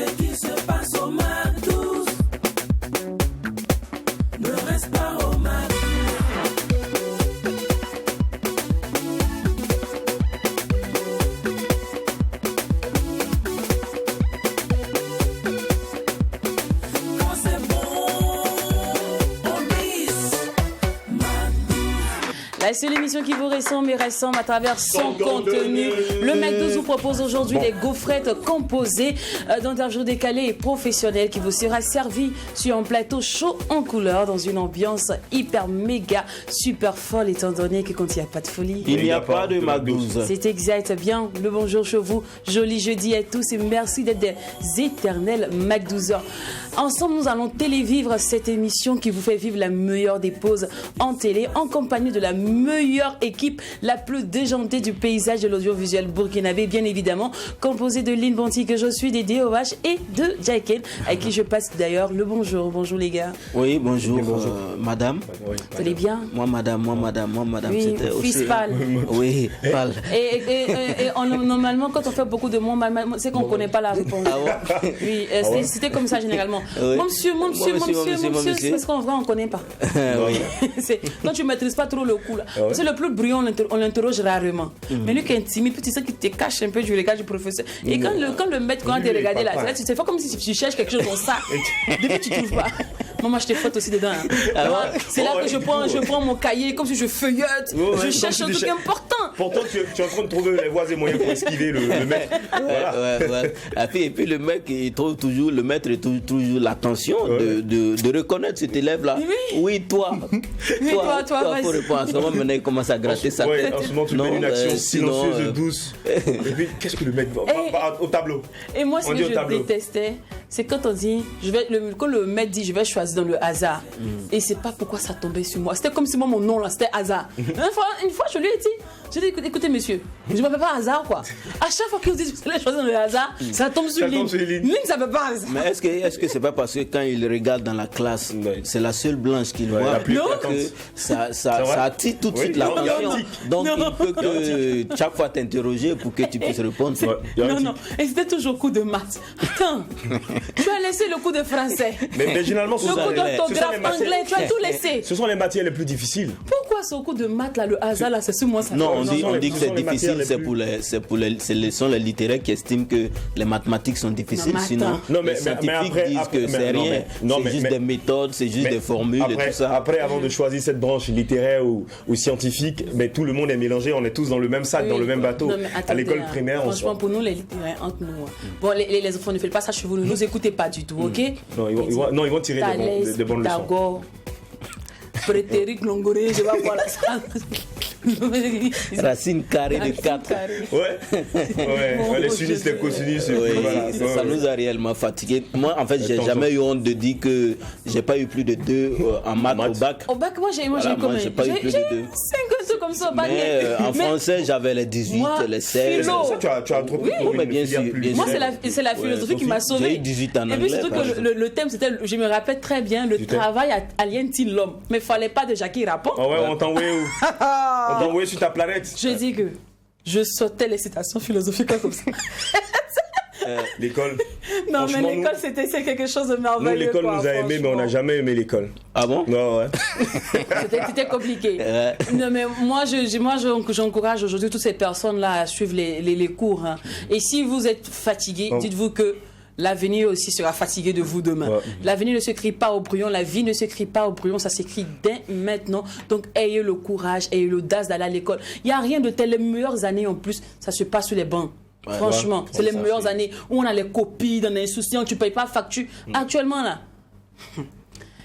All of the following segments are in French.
ce qui se passe au McDo ne reste pas au McDo. Quand c'est bon, on glisse. La seule émission qui vous ressemble et ressemble à travers son contenu. Le McDo vous propose aujourd'hui des gaufrettes composées d'un jour décalé et professionnel qui vous sera servi sur un plateau chaud en couleur dans une ambiance hyper méga super folle étant donné que quand il n'y a pas de folie, il n'y a pas de McDo. C'est exact. Bien, le bonjour chez vous. Joli jeudi à tous et merci d'être des éternels McDouzers. Ensemble, nous allons télévivre cette émission qui vous fait vivre la meilleure des pauses en télé en compagnie de la meilleure équipe, la plus déjantée du paysage de l'audiovisuel burkinabé, bien évidemment, composée de Lynn Bonti que je suis, des DOH et de Jaiken, avec qui je passe d'ailleurs le bonjour. Bonjour les gars. Oui, bonjour, madame. Vous allez bien? Moi, madame. Oui, c'était fils aussi... pâle. Oui, pâle. Normalement, quand on fait beaucoup de monde, c'est qu'on ne connaît pas la réponse. Ah ouais? Oui, c'était comme ça généralement. Oui. Monsieur, c'est parce qu'en vrai, on ne connaît pas. Oui. Quand tu ne maîtrises pas trop le coup, là. C'est le plus brillant, on l'interroge rarement. Mais lui qui est timide, petit ça qui te cache un peu du regard du professeur. Et quand le maître, quand tu regardé là, tu fais comme si tu cherches quelque chose dans ça. Depuis tu ne trouves pas. Moi, je te faute aussi dedans. Hein. C'est là que je prends mon cahier, comme si je feuilleute. Je cherche un truc important. Pourtant, tu es en train de trouver les voies et moyens pour esquiver le mec. Voilà. Et puis le mec, il trouve toujours, le maître trouve toujours l'attention de reconnaître cet élève-là. Oui, toi. Toi, faut répondre. En ce moment, maintenant, il commence à gratter sa tête. En ce moment, tu mets une action silencieuse et douce. Et puis, qu'est-ce que le mec va au tableau? Et moi, ce que je détestais, c'est quand on dit, quand le maître dit, je vais choisir dans le hasard. Et c'est pas pourquoi ça tombait sur moi. C'était comme si moi, mon nom, là, c'était hasard. Une fois, je lui ai dit, écoutez, monsieur, je ne m'appelle pas hasard, quoi. À chaque fois que vous dites que vous allez choisir dans le hasard, ça tombe sur Lynn. Lynn, ça ne peut pas hasard. Mais est-ce que c'est pas parce que quand il regarde dans la classe, c'est la seule blanche qu'il voit que ça attire tout de suite l'attention. Donc, il peut que chaque fois t'interroger pour que tu puisses répondre. Non. Et c'était toujours coup de maths. Attends, tu as laissé le coup de français. Mais généralement, le coup d'orthographe anglais, tu as tout laissé. Ce sont les matières les plus difficiles. Pourquoi ce coup de maths là, le hasard là, c'est sur moi ça? Non, on dit que c'est difficile, ce sont les littéraires qui estiment que les mathématiques sont difficiles. Sinon, les scientifiques disent que c'est rien. C'est juste des méthodes, c'est juste des formules et tout ça. Après, avant de choisir cette branche littéraire ou scientifique, mais tout le monde est mélangé, on est tous dans le même sac, dans le même bateau. À l'école primaire, franchement, pour nous, les littéraires, entre nous. Bon, les enfants ne faites pas ça chez vous, ne nous écoutez pas du tout, ok? Non, ils vont tirer des bonnes leçons. Frédéric Longoré, je vais voir la salle. Racine carrée de 4. Ouais, les sinus, les cosinus. Ça nous a réellement fatigués. Moi, en fait, j'ai jamais eu honte de dire que j'ai pas eu plus de 2 en maths au bac. Au bac, moi, j'ai pas eu plus de 2. 5 comme ça au bac. Mais en français, j'avais les 18, les 16. Ça, tu as trop pris. Oui, mais bien sûr. Moi, c'est la philosophie qui m'a sauvé. J'ai eu 18 en anglais. Et puis, surtout que le thème, c'était, je me rappelle très bien, le travail aliène-t-il l'homme? Mais il fallait pas déjà qu'il rapporte. Ah ouais, on t'envoyait où? On t'envoyait sur ta planète. Je dis que je sautais les citations philosophiques comme ça. L'école. Non, mais l'école, c'était quelque chose de merveilleux. Nous, l'école nous a aimés, mais on n'a jamais aimé l'école. Ah bon? Non, ouais. C'était compliqué. Non, mais moi, j'encourage aujourd'hui toutes ces personnes-là à suivre les cours. Hein. Et si vous êtes fatigué, dites-vous que l'avenir aussi sera fatigué de vous demain. L'avenir ne s'écrit pas au brouillon, la vie ne s'écrit pas au brouillon, ça s'écrit dès maintenant. Donc, ayez le courage, ayez l'audace d'aller à l'école. Il n'y a rien de tel. Les meilleures années en plus, ça se passe sur les bancs. Franchement, c'est les meilleures années où on a les copies, dans les soucis, tu ne payes pas facture. Actuellement, là.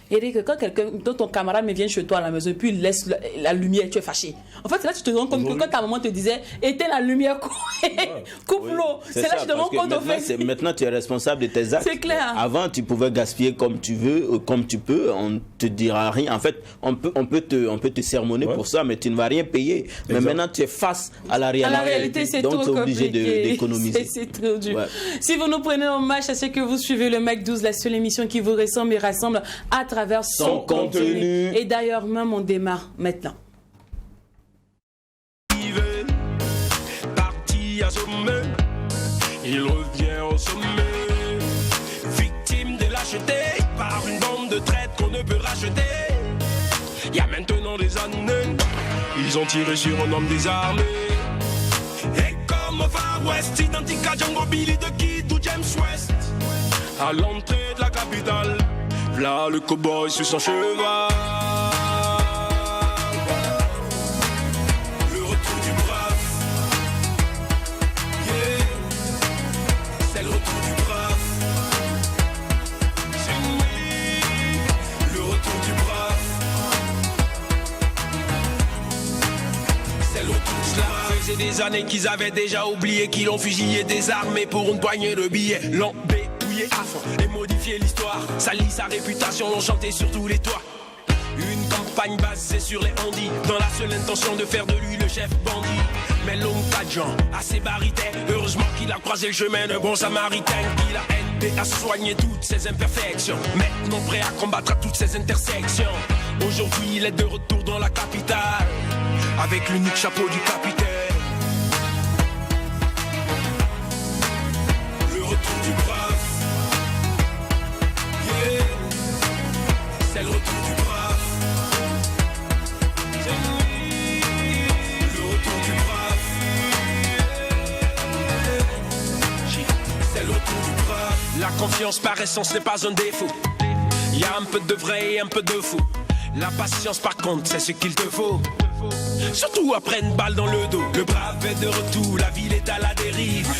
Eric, quand ton camarade me vient chez toi à la maison et puis il laisse la lumière, tu es fâché. En fait, c'est là que tu te rends compte que quand ta maman te disait éteins la lumière, coupe l'eau. C'est là que tu te rends compte au fait. Maintenant, tu es responsable de tes actes. C'est clair. Avant, tu pouvais gaspiller comme tu veux, comme tu peux. On ne te dira rien. En fait, on peut te sermonner pour ça, mais tu ne vas rien payer. Mais maintenant, tu es face à la réalité. À la réalité, c'est donc, tu es obligé d'économiser. C'est trop dur. Si vous nous prenez en marche, c'est que vous suivez le McDo, la seule émission qui vous ressemble et rassemble à travers son contenu. Et d'ailleurs, même on démarre maintenant. Parti à sommet, il revient au sommet. y a maintenant des années. Ils ont tiré sur un homme désarmé. Et comme au Far West, identique à Django Billy de Kid ou James West. À l'entrée de la capitale, là le cowboy sur son cheval. Le retour du brave, yeah. C'est le retour du brave. C'est oui, le retour du brave. C'est le retour du brave. Ça faisait des années qu'ils avaient déjà oublié qu'ils l'ont fusillé, désarmé pour une poignée de billets. À fond et modifier l'histoire, salir sa réputation, l'ont chanté sur tous les toits. Une campagne basée sur les handis, dans la seule intention de faire de lui le chef bandit. Mais l'homme pas de gens, assez barité. Heureusement qu'il a croisé le chemin d'un bon samaritain, qu'il a aidé à soigner toutes ses imperfections. Maintenant prêt à combattre à toutes ses intersections. Aujourd'hui il est de retour dans la capitale, avec l'unique chapeau du capitaine. Le retour du brave. C'est le retour du brave. C'est le retour du brave. C'est le retour du brave. La confiance par essence n'est pas un défaut. Il y a un peu de vrai et un peu de faux. La patience par contre c'est ce qu'il te faut. Surtout après une balle dans le dos. Le brave est de retour, la ville est à la dérive.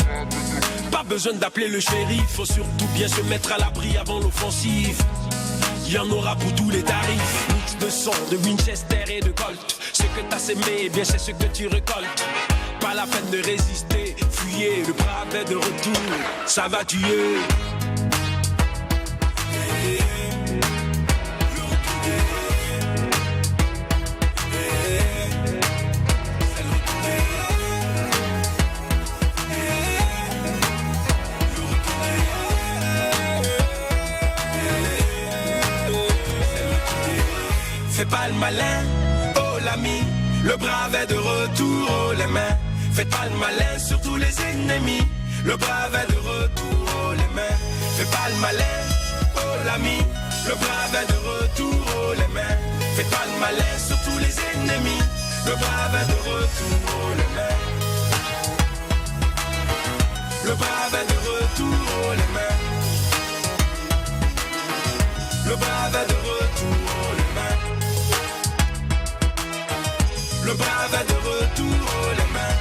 Pas besoin d'appeler le shérif, faut surtout bien se mettre à l'abri avant l'offensive. Il y en aura pour tous les tarifs. Mix de son, de Winchester et de Colt. Ce que t'as sémé, eh bien c'est ce que tu récoltes. Pas la peine de résister, fuyez. Le brave est de retour, ça va tuer. Fais pas le malin, oh l'ami, le brave est de retour, oh les mains. Faites pas le malin sur tous les ennemis, le brave est de retour, oh les mains. Fais pas le malin, oh l'ami, le brave est de retour, oh les mains. Faites pas le malin sur tous les ennemis, le brave est de retour, oh les mains. Le brave est de retour, oh les mains. Le brave est de retour, oh les mains. Le brave est de retour, oh les mains.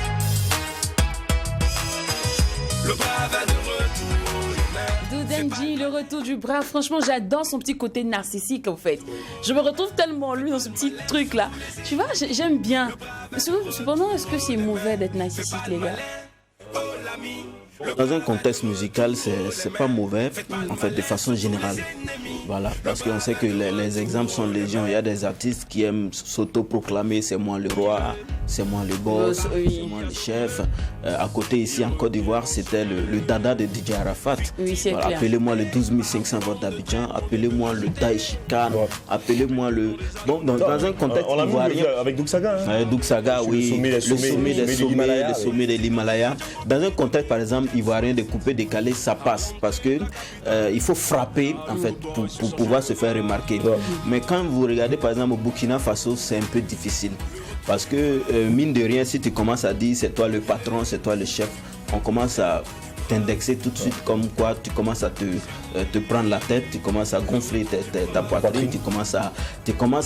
Le brave est de retour, oh les mains. Doudenji, le retour du brave. Franchement, j'adore son petit côté narcissique en fait. Je me retrouve tellement lui dans ce petit truc là. Tu vois, j'aime bien. Cependant, est-ce que c'est mauvais d'être narcissique, les gars? Dans un contexte musical, c'est pas mauvais, en fait, de façon générale. Voilà, parce qu'on sait que les exemples sont légion. Il y a des artistes qui aiment s'auto-proclamer, c'est moi le roi, c'est moi le boss, oui. c'est moi le chef. À côté, ici, en Côte d'Ivoire, c'était le dada de DJ Arafat. Oui, c'est voilà, clair. appelez-moi le 12 500 votes d'Abidjan, appelez-moi le Daesh Khan, appelez-moi le... Bon, dans un contexte on l'a ivoirien... vu avec Doug Saga. Hein. Doug Saga, oui. Le sommet de l'Himalaya. Dans un contexte, par exemple, ivoirien, de couper, décaler, ça passe. Parce que il faut frapper, en fait, pour pouvoir se faire remarquer. Mais quand vous regardez, par exemple, au Burkina Faso, c'est un peu difficile. Parce que, mine de rien, si tu commences à dire c'est toi le patron, c'est toi le chef, on commence à t'indexer tout de suite comme quoi tu commences à te prendre la tête, tu commences à gonfler ta poitrine, tu commences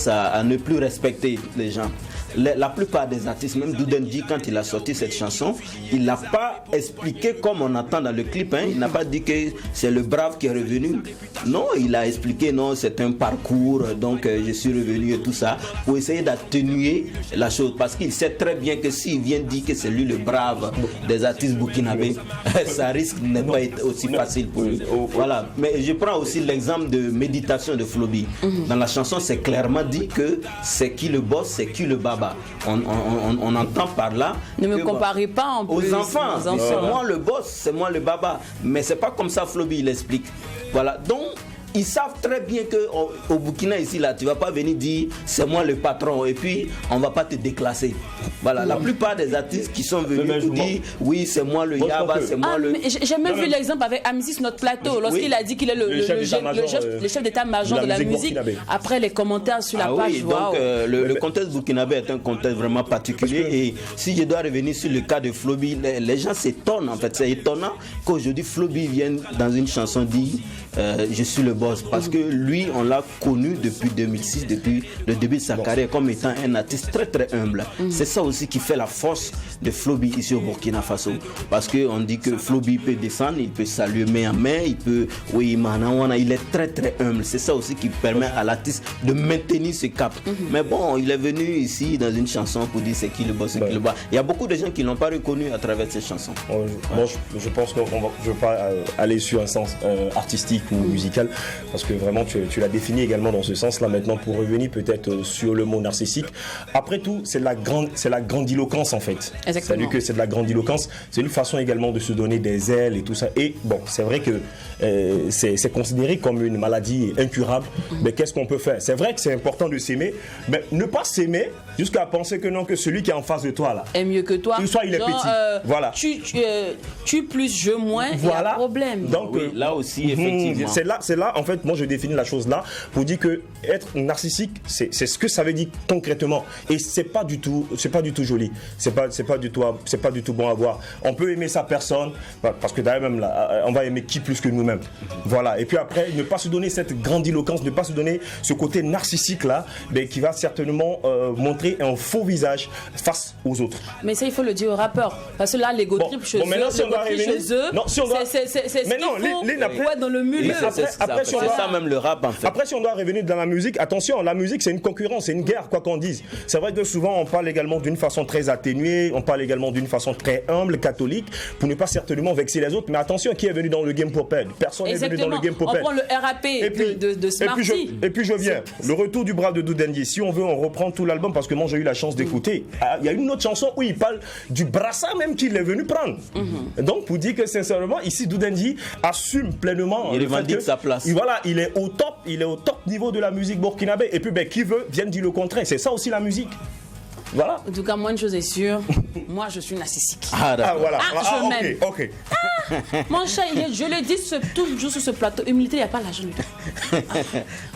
à ne plus respecter les gens. La plupart des artistes, même Doudenji, quand il a sorti cette chanson, il n'a pas expliqué comme on entend dans le clip, hein. Il n'a pas dit que c'est le brave qui est revenu. Non, il a expliqué, non, c'est un parcours, donc je suis revenu et tout ça, pour essayer d'atténuer la chose. Parce qu'il sait très bien que s'il vient dire que c'est lui le brave des artistes burkinabés, ça risque de ne pas être aussi facile pour lui. Voilà. Mais je prends aussi l'exemple de Méditation de Flobi. Dans la chanson, c'est clairement dit que c'est qui le boss, c'est qui le baba. On entend par là. Ne me comparez pas en plus aux enfants. C'est moi le boss, c'est moi le baba. Mais c'est pas comme ça Flobi il explique. Voilà. Donc ils savent très bien qu'au Burkina ici, là, tu ne vas pas venir dire c'est moi le patron et puis on ne va pas te déclasser. Voilà, la plupart des artistes qui sont venus pour dire oui, c'est moi le Yaba, c'est moi le... J'ai même vu l'exemple avec Amici sur notre plateau, lorsqu'il a dit qu'il est le chef d'état-major de la musique. Après les commentaires sur la page, oui, donc le contexte burkinabé est un contexte vraiment particulier. Et si je dois revenir sur le cas de Flobi, les gens s'étonnent en fait. C'est étonnant qu'aujourd'hui Flobi vienne dans une chanson dire je suis le boss, parce que lui on l'a connu depuis 2006, depuis le début de sa carrière, comme étant un artiste très très humble. C'est ça aussi qui fait la force de Flobi ici au Burkina Faso, parce qu'on dit que Flobi peut descendre, il peut saluer main à main, il peut, oui, il est très très humble. C'est ça aussi qui permet à l'artiste de maintenir ce cap. Mais bon, il est venu ici dans une chanson pour dire c'est qui le boss, c'est qui le boss. Il y a beaucoup de gens qui l'ont pas reconnu à travers ces chansons. Moi, je pense que je ne veux pas aller sur un sens artistique ou musical, parce que vraiment tu l'as défini également dans ce sens-là. Maintenant, pour revenir peut-être sur le mot narcissique, après tout, c'est la grandiloquence en fait. C'est-à-dire que c'est de la grandiloquence, c'est une façon également de se donner des ailes et tout ça. Et bon, c'est vrai que c'est considéré comme une maladie incurable, mais qu'est-ce qu'on peut faire? C'est vrai que c'est important de s'aimer, mais ne pas s'aimer jusqu'à penser que non, que celui qui est en face de toi là est mieux que toi. Soit il est petit. Voilà. Tu plus, je moins, il y a problème. Donc là aussi, effectivement. C'est là, en fait, moi je définis la chose là pour dire que être narcissique, c'est ce que ça veut dire concrètement. Et c'est pas du tout joli. C'est pas du tout bon à voir. On peut aimer sa personne, parce que d'ailleurs même là, on va aimer qui plus que nous-mêmes. Voilà. Et puis après, ne pas se donner cette grandiloquence, ne pas se donner ce côté narcissique là, mais qui va certainement montrer un faux visage face aux autres. Mais ça, il faut le dire aux rappeurs, parce que là, l'ego trip chez eux, c'est dans le milieu. C'est ça même le rap en fait. Après, si on doit revenir dans la musique, attention, la musique c'est une concurrence, c'est une guerre, quoi qu'on dise. C'est vrai que souvent on parle également d'une façon très atténuée, on parle également d'une façon très humble, catholique, pour ne pas certainement vexer les autres. Mais attention, qui est venu dans le game pour perdre? Personne n'est venu dans le game pour perdre. On prend le RAP de Smarty. Et puis je viens. Le retour du bras de Doudendi. Si on veut, on reprend tout l'album, parce que moi j'ai eu la chance d'écouter. Il y a une autre chanson où il parle du brassard même qu'il est venu prendre. Donc pour dire que sincèrement, ici Doudendi assume pleinement. Il revendique sa place. Voilà, il est au top niveau de la musique burkinabé. Et puis qui veut vienne dire le contraire. C'est ça aussi la musique. Voilà. En tout cas, moi, une chose est sûre, moi, je suis narcissique. Voilà. Je m'aime. Ok. Mon chat, je le dis toujours sur ce plateau, humilité, il n'y a pas l'argent.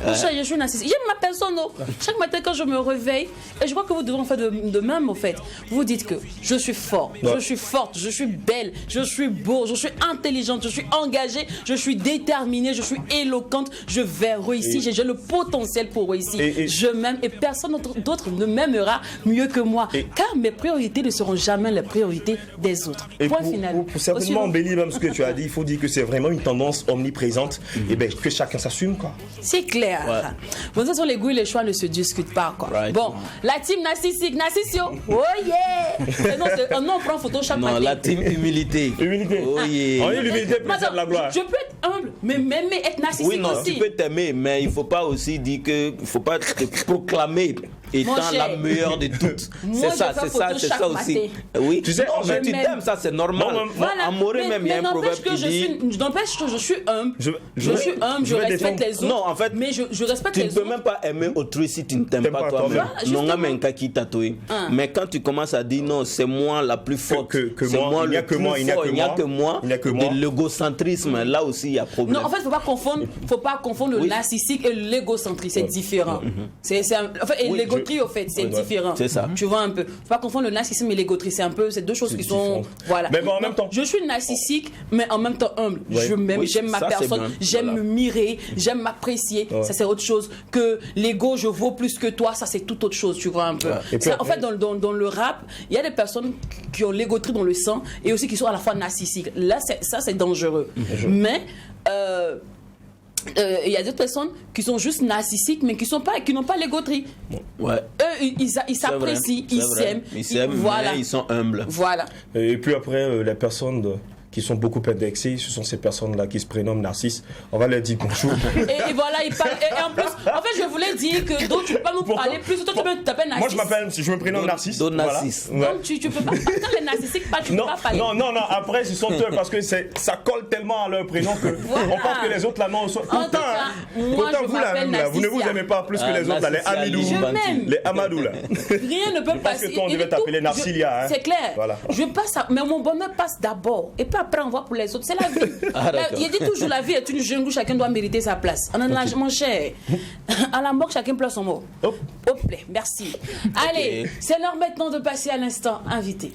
Mon chat, je suis narcissique. J'aime ma personne. Chaque matin, quand je me réveille, et je crois que vous devez en faire de même, en fait. Vous dites que je suis fort, je suis forte, je suis belle, je suis beau, je suis intelligente, je suis engagée, je suis déterminée, je suis éloquente, je vais réussir, j'ai le potentiel pour réussir. Je m'aime et personne d'autre ne m'aimera mieux que moi, car mes priorités ne seront jamais les priorités des autres. Point final. Pour certainement embellir même ce que tu as dit, il faut dire que c'est vraiment une tendance omniprésente, et que chacun s'assume, quoi. C'est clair. Bon, ce sont les goûts et les choix ne se discutent pas, quoi. Bon, la team narcissique, narcissio, oh yeah. Non, on prend photo chaque matin. Non, la team humilité. Oh yeah. L'humilité précède la gloire. Je peux être humble, mais m'aimer, être narcissique aussi. Oui, non, tu peux t'aimer, mais il ne faut pas aussi dire que, il ne faut pas te proclamer étant la meilleure de toutes. C'est ça aussi. Oui, tu sais, mais tu t'aimes, ça c'est normal. Amoré même, il y a un proverbe qui dit... N'empêche que je suis humble. Je suis humble, je respecte les autres. Non, en fait, mais je respecte les autres. Tu ne peux même pas aimer autrui si tu ne t'aimes pas toi-même. Mais quand tu commences à dire non, c'est moi la plus forte, c'est moi le plus fort, il n'y a que moi, de l'égocentrisme, là aussi il y a problème. Non, en fait, il ne faut pas confondre le narcissique et l'égocentrisme, c'est différent. Et l'égoterie, au fait, c'est différent. C'est ça. Tu vois un peu. Il ne faut pas confondre le narcissisme et l'égoterie, c'est deux choses qui sont... Voilà. Mais bon, en même temps... Je suis narcissique, mais en même temps humble. Je m'aime, j'aime ma personne, j'aime me mirer, j'aime m'apprécier. Ça, c'est autre chose que l'ego, je vaux plus que toi, ça, c'est tout autre chose, tu vois un peu. En fait, dans le rap, il y a des personnes qui ont l'égoterie dans le sang et aussi qui sont à la fois narcissiques. Là, ça, c'est dangereux. Mais... il y a d'autres personnes qui sont juste narcissiques mais qui n'ont pas l'égoterie. Eux, ils s'apprécient, ils s'aiment. Ils s'aiment, mais ils sont humbles. Voilà. Et puis après, les personnes qui sont beaucoup indexés. Ce sont ces personnes-là qui se prénomment Narcisse. On va leur dire bonjour. Et voilà, il parle. Et en plus, en fait, je voulais dire que donc tu peux pas nous parler plus. Toi, tu t'appelles Narcisse. Moi, je me prénomme Narcisse. Narcisse. Voilà. Donc tu peux pas. Quand les narcissiques parlent, tu peux pas parler. Non. Après, ce sont eux parce que ça colle tellement à leur prénom que on pense que les autres là non. Pourtant, moi, je vous là, vous ne vous aimez pas plus que les autres là, les Amidou, les Amadou là. Rien ne peut passer. Parce que toi, on devait t'appeler Narcilia. C'est clair. Voilà. Je passe, mais mon bonheur passe d'abord. Et puis après, on voit pour les autres. C'est la vie. Il dit toujours la vie est une jungle où chacun doit mériter sa place. On en a, mon cher. À la mort, chacun place son mot. Hop, merci. Allez, c'est l'heure maintenant de passer à l'instant invité.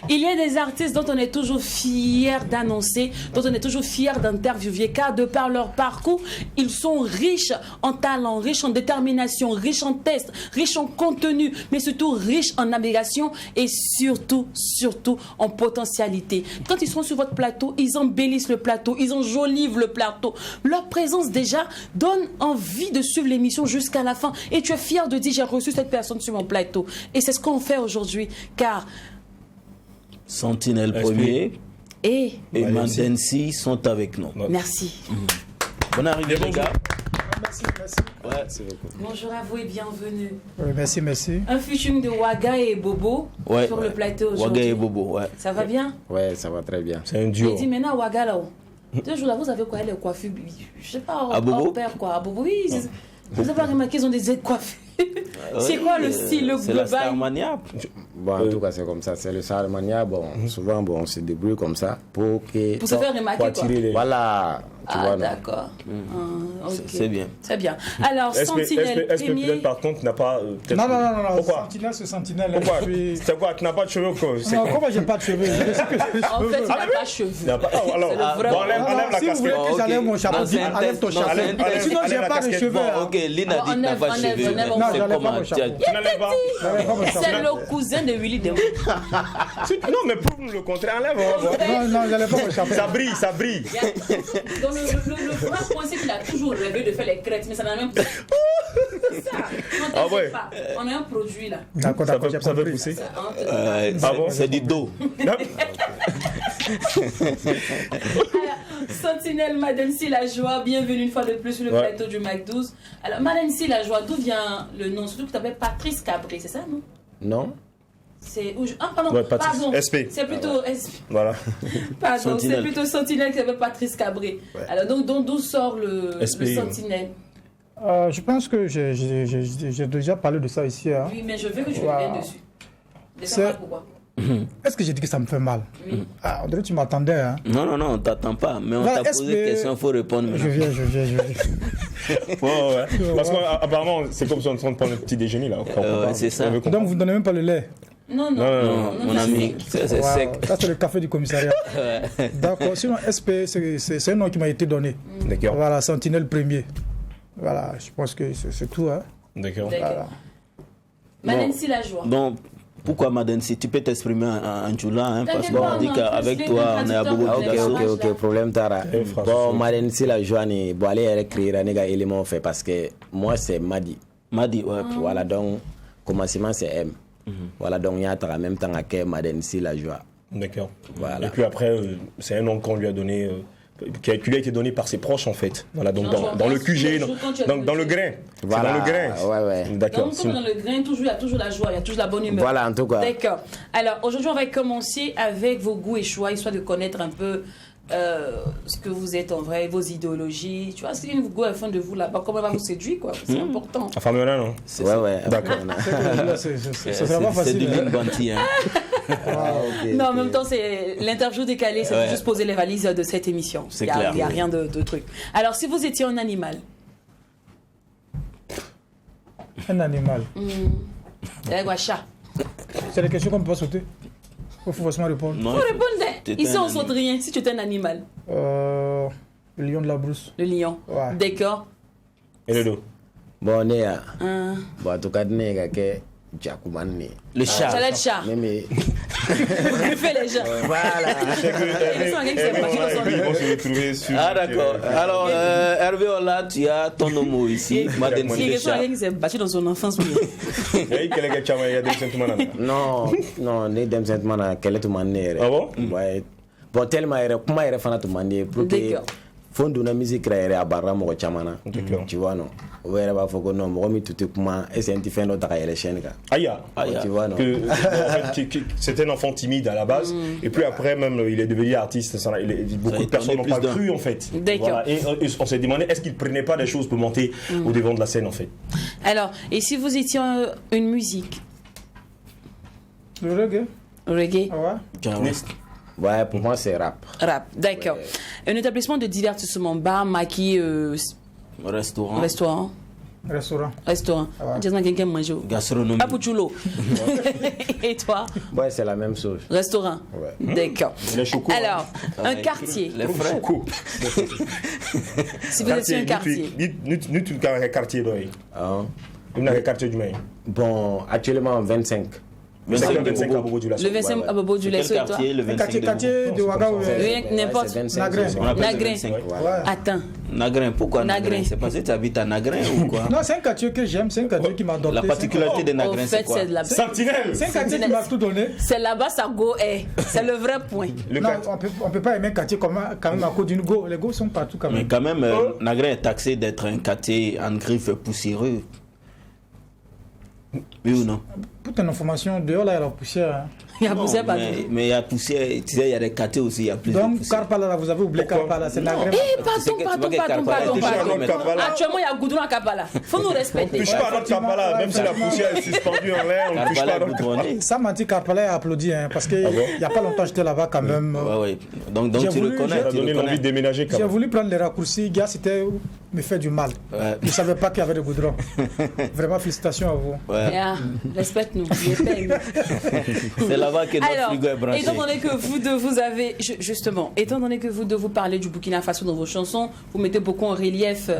Il y a des artistes dont on est toujours fier d'annoncer, dont on est toujours fier d'interviewer, car de par leur parcours, ils sont riches en talent, riches en détermination, riches en tests, riches en contenu, mais surtout riches en navigation et surtout en potentialité. Quand ils sont sur votre plateau, ils embellissent le plateau, ils enjolivent le plateau. Leur présence déjà donne envie de suivre l'émission jusqu'à la fin. Et tu es fier de dire j'ai reçu cette personne sur mon plateau. Et c'est ce qu'on fait aujourd'hui, car Sentinelle Premier et Mandensi sont avec nous. Merci. Bonne arrivée les gars. Merci. Ouais. Bonjour à vous et bienvenue. Merci. Un featuring de Waga et Bobo sur le plateau aujourd'hui. Waga et Bobo, ouais. Ça va bien? Ouais, ça va très bien. C'est un duo. Il dit maintenant Waga là-haut. 2 jours là, vous avez quoi les coiffures? Je sais pas, à Bobo? père quoi. À Bobo, oui. Vous avez pas remarqué, ils ont des coiffures. C'est quoi le style, le C'est la global? Starmania. Bon, en tout cas, c'est comme ça. C'est le Starmania. Bon, souvent, on se débrouille comme ça pour se faire remarquer, quoi. Voilà. Tu vois, non. D'accord. Okay. C'est bien. C'est bien. Alors, Sentinelle Est-ce que premier... peut-être par contre n'a pas... Non. Pourquoi? Sentinelle, c'est Sentinelle. Pourquoi? C'est quoi? Tu n'as pas de cheveux quoi? Non, comment j'ai pas de cheveux? En fait, il n'a pas de cheveux. Alors, enlève la Si vous voulez casquette. que j'enlève mon chapeau, enlève ton chapeau. Sinon, j'ai pas de cheveux. Ok, Lina dit qu'il n'a pas de cheveux. Non, j'enlève pas mon chapeau. Tu n'enlèves pas? C'est le cousin de Willy Demou. Non, mais prouve-nous le contraire. Enlève, on va voir. Non, j'enlève pas mon chapeau. Ça brille. Donc le vrai point, c'est qu'il a toujours rêvé de faire les crêtes, mais ça n'a même pas. C'est ça. Ah ouais. Pas. On a un produit là. D'accord, j'ai Ça veut compris. pousser. C'est du dos. Sentinelle Madensi La Joie, bienvenue une fois de plus sur le plateau du Mac 12. Alors Madensi La Joie, d'où vient le nom? Surtout que tu t'appelles Patrice Cabré, c'est ça, non? Non. C'est pardon, Ouais, Patrice. pardon. SP. C'est plutôt SP. Voilà. Pardon, Sentinelle. c'est plutôt Sentinelle qui s'appelle Patrice Cabré. Ouais. Alors donc d'où sort le SP, Sentinelle? Je pense que j'ai déjà parlé de ça ici. Hein. Oui, mais je veux que tu Wow. reviennes dessus. C'est- Pourquoi? Est-ce que j'ai dit que ça me fait mal? On dirait que tu m'attendais. Hein. Non, on t'attend pas. Mais on Voilà, t'a est-ce posé que- une question, il faut répondre Je maintenant. viens. Ouais. Parce qu'apparemment, c'est comme si on est en train de prendre un petit déjeuner là. C'est ça. Donc vous ne donnez même pas le lait? Non. Non, mon ami, c'est sec. Wow. Ça, c'est le café du commissariat. D'accord. Sinon, SP, c'est un nom qui m'a été donné. D'accord. Voilà, Sentinelle Premier. Voilà, je pense que c'est tout. Hein. D'accord. D'accord. Madensi La Joie. Donc, pourquoi Madensi? Tu peux t'exprimer en Djoula, hein, parce T'inquiète qu'on pas, dit on a qu'avec plus toi, les on est à Bobo traducteurs. Picasso. Ok, problème tara. François. Bon, Marine, si la joie n'est bon, aller créer un élément fait parce que moi c'est Madi. Madi, ouais. Voilà, donc commencement c'est M. Voilà, donc il y a en même temps que Marine, si la joie. D'accord. Voilà. Et puis après, c'est un nom qu'on lui a donné, qui lui a été donné par ses proches en fait. Voilà, donc dans le QG, dans le grain. C'est Voilà. dans le grain. Ouais. D'accord. Donc, comme dans le grain, il y a toujours la joie, il y a toujours la bonne humeur. Voilà, en tout cas. D'accord. Alors, aujourd'hui, on va commencer avec vos goûts et choix, histoire de connaître un peu ce que vous êtes en vrai, vos idéologies. Tu vois, si une goût est fin de vous là-bas, comment elle va vous séduire, quoi. C'est important. La femme là, non? Ouais. D'accord. Ça sera pas C'est du facile. Big Banty, hein. Non, en même temps, c'est l'interview décalée, c'est Ouais. juste poser les valises de cette émission. C'est Il clair. n'y a rien de truc. Alors, si vous étiez un animal, Un animal. un chat. C'est des questions qu'on ne peut pas sauter. Il faut forcément répondre. Non, Faut répondre. T'étais Ici, un on saute rien. Si tu étais un animal, Le lion de la brousse. le lion. Ouais. D'accord. Et le dos? Bon, on est à. Un Bon, en tout cas, on est à Jakuman. Le chat. chalet de chat. Mais Vous griffez les gens. Voilà. Ils sont un gang qui s'est battu dans son Ils lit. vont se retrouver sur. Ah d'accord. Alors Hervé Ola, tu as ton homo ici, Madeleine Il y a un Sénéchal. gang qui s'est battu dans son enfance. Non, ne denmisɛnnin na kɛlɛ tun man di ne yɛrɛ. Ah bon? Ouais. Bon tellement yɛrɛ kuma yɛrɛ fana tun man di ye pour que D'accord. fo n donna musique yɛrɛ a barra mɔgɔ caman na. D'accord. Tu vois non. O yɛrɛ b'a fɔ ko non mɔgɔ min tun tɛ kuma est-ce que n tɛ fɛn dɔ ta ka yɛlɛ chaîne kan. Aya. Tu vois non. En fait, c'était un enfant timide à la base, et puis après même il est devenu artiste. Beaucoup de personnes n'ont pas cru en fait. D'accord. Voilà. Et on s'est demandé est-ce qu'il prenait pas des choses pour monter au devant de la scène en fait. Alors, et si vous étiez une musique Le reggae. reggae, Ouais. Ouais, pour moi c'est rap. rap, d'accord. Un établissement de divertissement, bar, maquis, Restaurant. restaurant. Restaurant. Dis-moi quelqu'un mange. Gastronomie. Papuchulo. Et toi? Ouais, c'est la même chose. Restaurant. Ouais. D'accord. Les chocos. Alors, un quartier. Les frères. Si vous étiez un quartier. Nous un quartier d'oeil. Hein? Nous avons un quartier du Maine. Bon, actuellement 25. 25 à Bobo du Le 25 à Bobo du Lasso, et toi? Quartier, le 25 Quartier de Ouaga. Rien que n'importe. C'est 25. Nagrin. On appelle Nagrin. le 25. Attends. Nagrin, pourquoi Nagrin. Nagrin? C'est parce que tu habites à Nagrin ou quoi? Non, c'est un quartier que j'aime, c'est un quartier qui m'a adopté. La particularité de Au Nagrin, c'est fait, quoi? c'est de la. Sentinelle. C'est un quartier qui m'a tout donné. C'est là-bas, ça go est. C'est le vrai point. Non, on peut pas aimer un quartier comme quand même à cause d'une go. Les go sont partout quand Mais même. quand même, Nagrin est taxé d'être un quartier en griffe poussiéreux. Oui ou non? Pour ton information, dehors là, il y a la poussière. Hein. Il y a Non, poussé partout. mais il y a poussière, tu sais, il y a des quartiers aussi, il y a plus de Donc, poussière. Carpala, là, vous avez oublié Carpala, c'est Nagrin. Eh, Tu sais que tu vois que Carpala est déjà Carpala. comme- Actuellement, il y a Goudron à Kapala. Faut nous respecter. On ne touche pas à notre Kampala, même si la poussière est suspendue en l'air, on ne touche pas Carpala à est notre goudronné. Ça m'a dit Carpala a applaudi, hein, parce qu'il n'y a pas longtemps, j'étais là-bas quand même. Ouais, ouais. Donc J'ai tu le voulu- connais, Ça a tu donné le l'envie de connais. déménager quand J'ai même. voulu prendre les raccourcis, gars, c'était me faire du mal. Ouais. Je ne savais pas qu'il y avait des goudrons. Vraiment, félicitations à vous. Ouais. Yeah, respecte-nous. C'est là-bas que notre Alors, frigo est branché. étant donné que vous deux, vous avez, justement, étant donné que vous deux, vous parlez du Burkina Faso dans vos chansons, vous mettez beaucoup en relief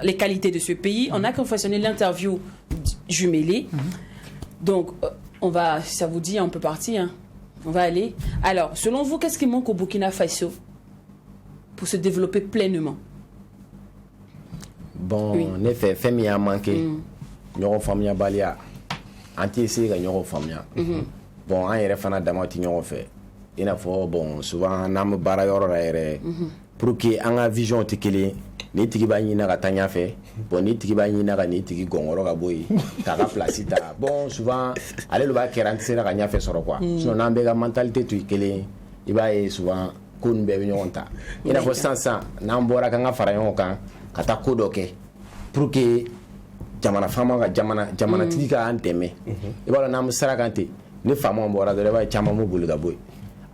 les qualités de ce pays. On a confectionné l'interview jumelée. Donc, on va, si ça vous dit, on peut partir. Hein. On va aller. Alors, selon vous, qu'est-ce qui manque au Burkina Faso pour se développer pleinement? Bon, Oui. ne fɛ fɛn min y'a manqué ɲɔgɔn faamuyabaliya an tɛ se ka ɲɔgɔn faamuya bon an yɛrɛ fana dama tɛ ɲɔgɔn fɛ i n'a fɔ bon souvent n'an bɛ baara yɔrɔ la yɛrɛ pour que an ka vision tɛ kelen ni tigi b'a ɲinina ka taa ɲɛfɛ bon ni tigi b'a ɲinina ka ni tigi gɔngɔrɔ ka bɔ yen k'a ka place ta bon souvent ale de b'a kɛra an tɛ se ka ɲɛfɛ sɔrɔ quoi sinon n'an bɛɛ ka mentalité tun ye kelen i b'a ye souvent ko ninnu bɛɛ bɛ ɲɔgɔn ta i n'a fɔ sisan n'an bɔra k'an ka fara ɲɔgɔn kan ka taa ko dɔ kɛ pour que jamana faama ka jamanatigi ka an dɛmɛ i b'a dɔn n'an bɛ sira kan ten ni faamaw bɔra dɔrɔn i b'a ye caman b'u boli ka bɔ yen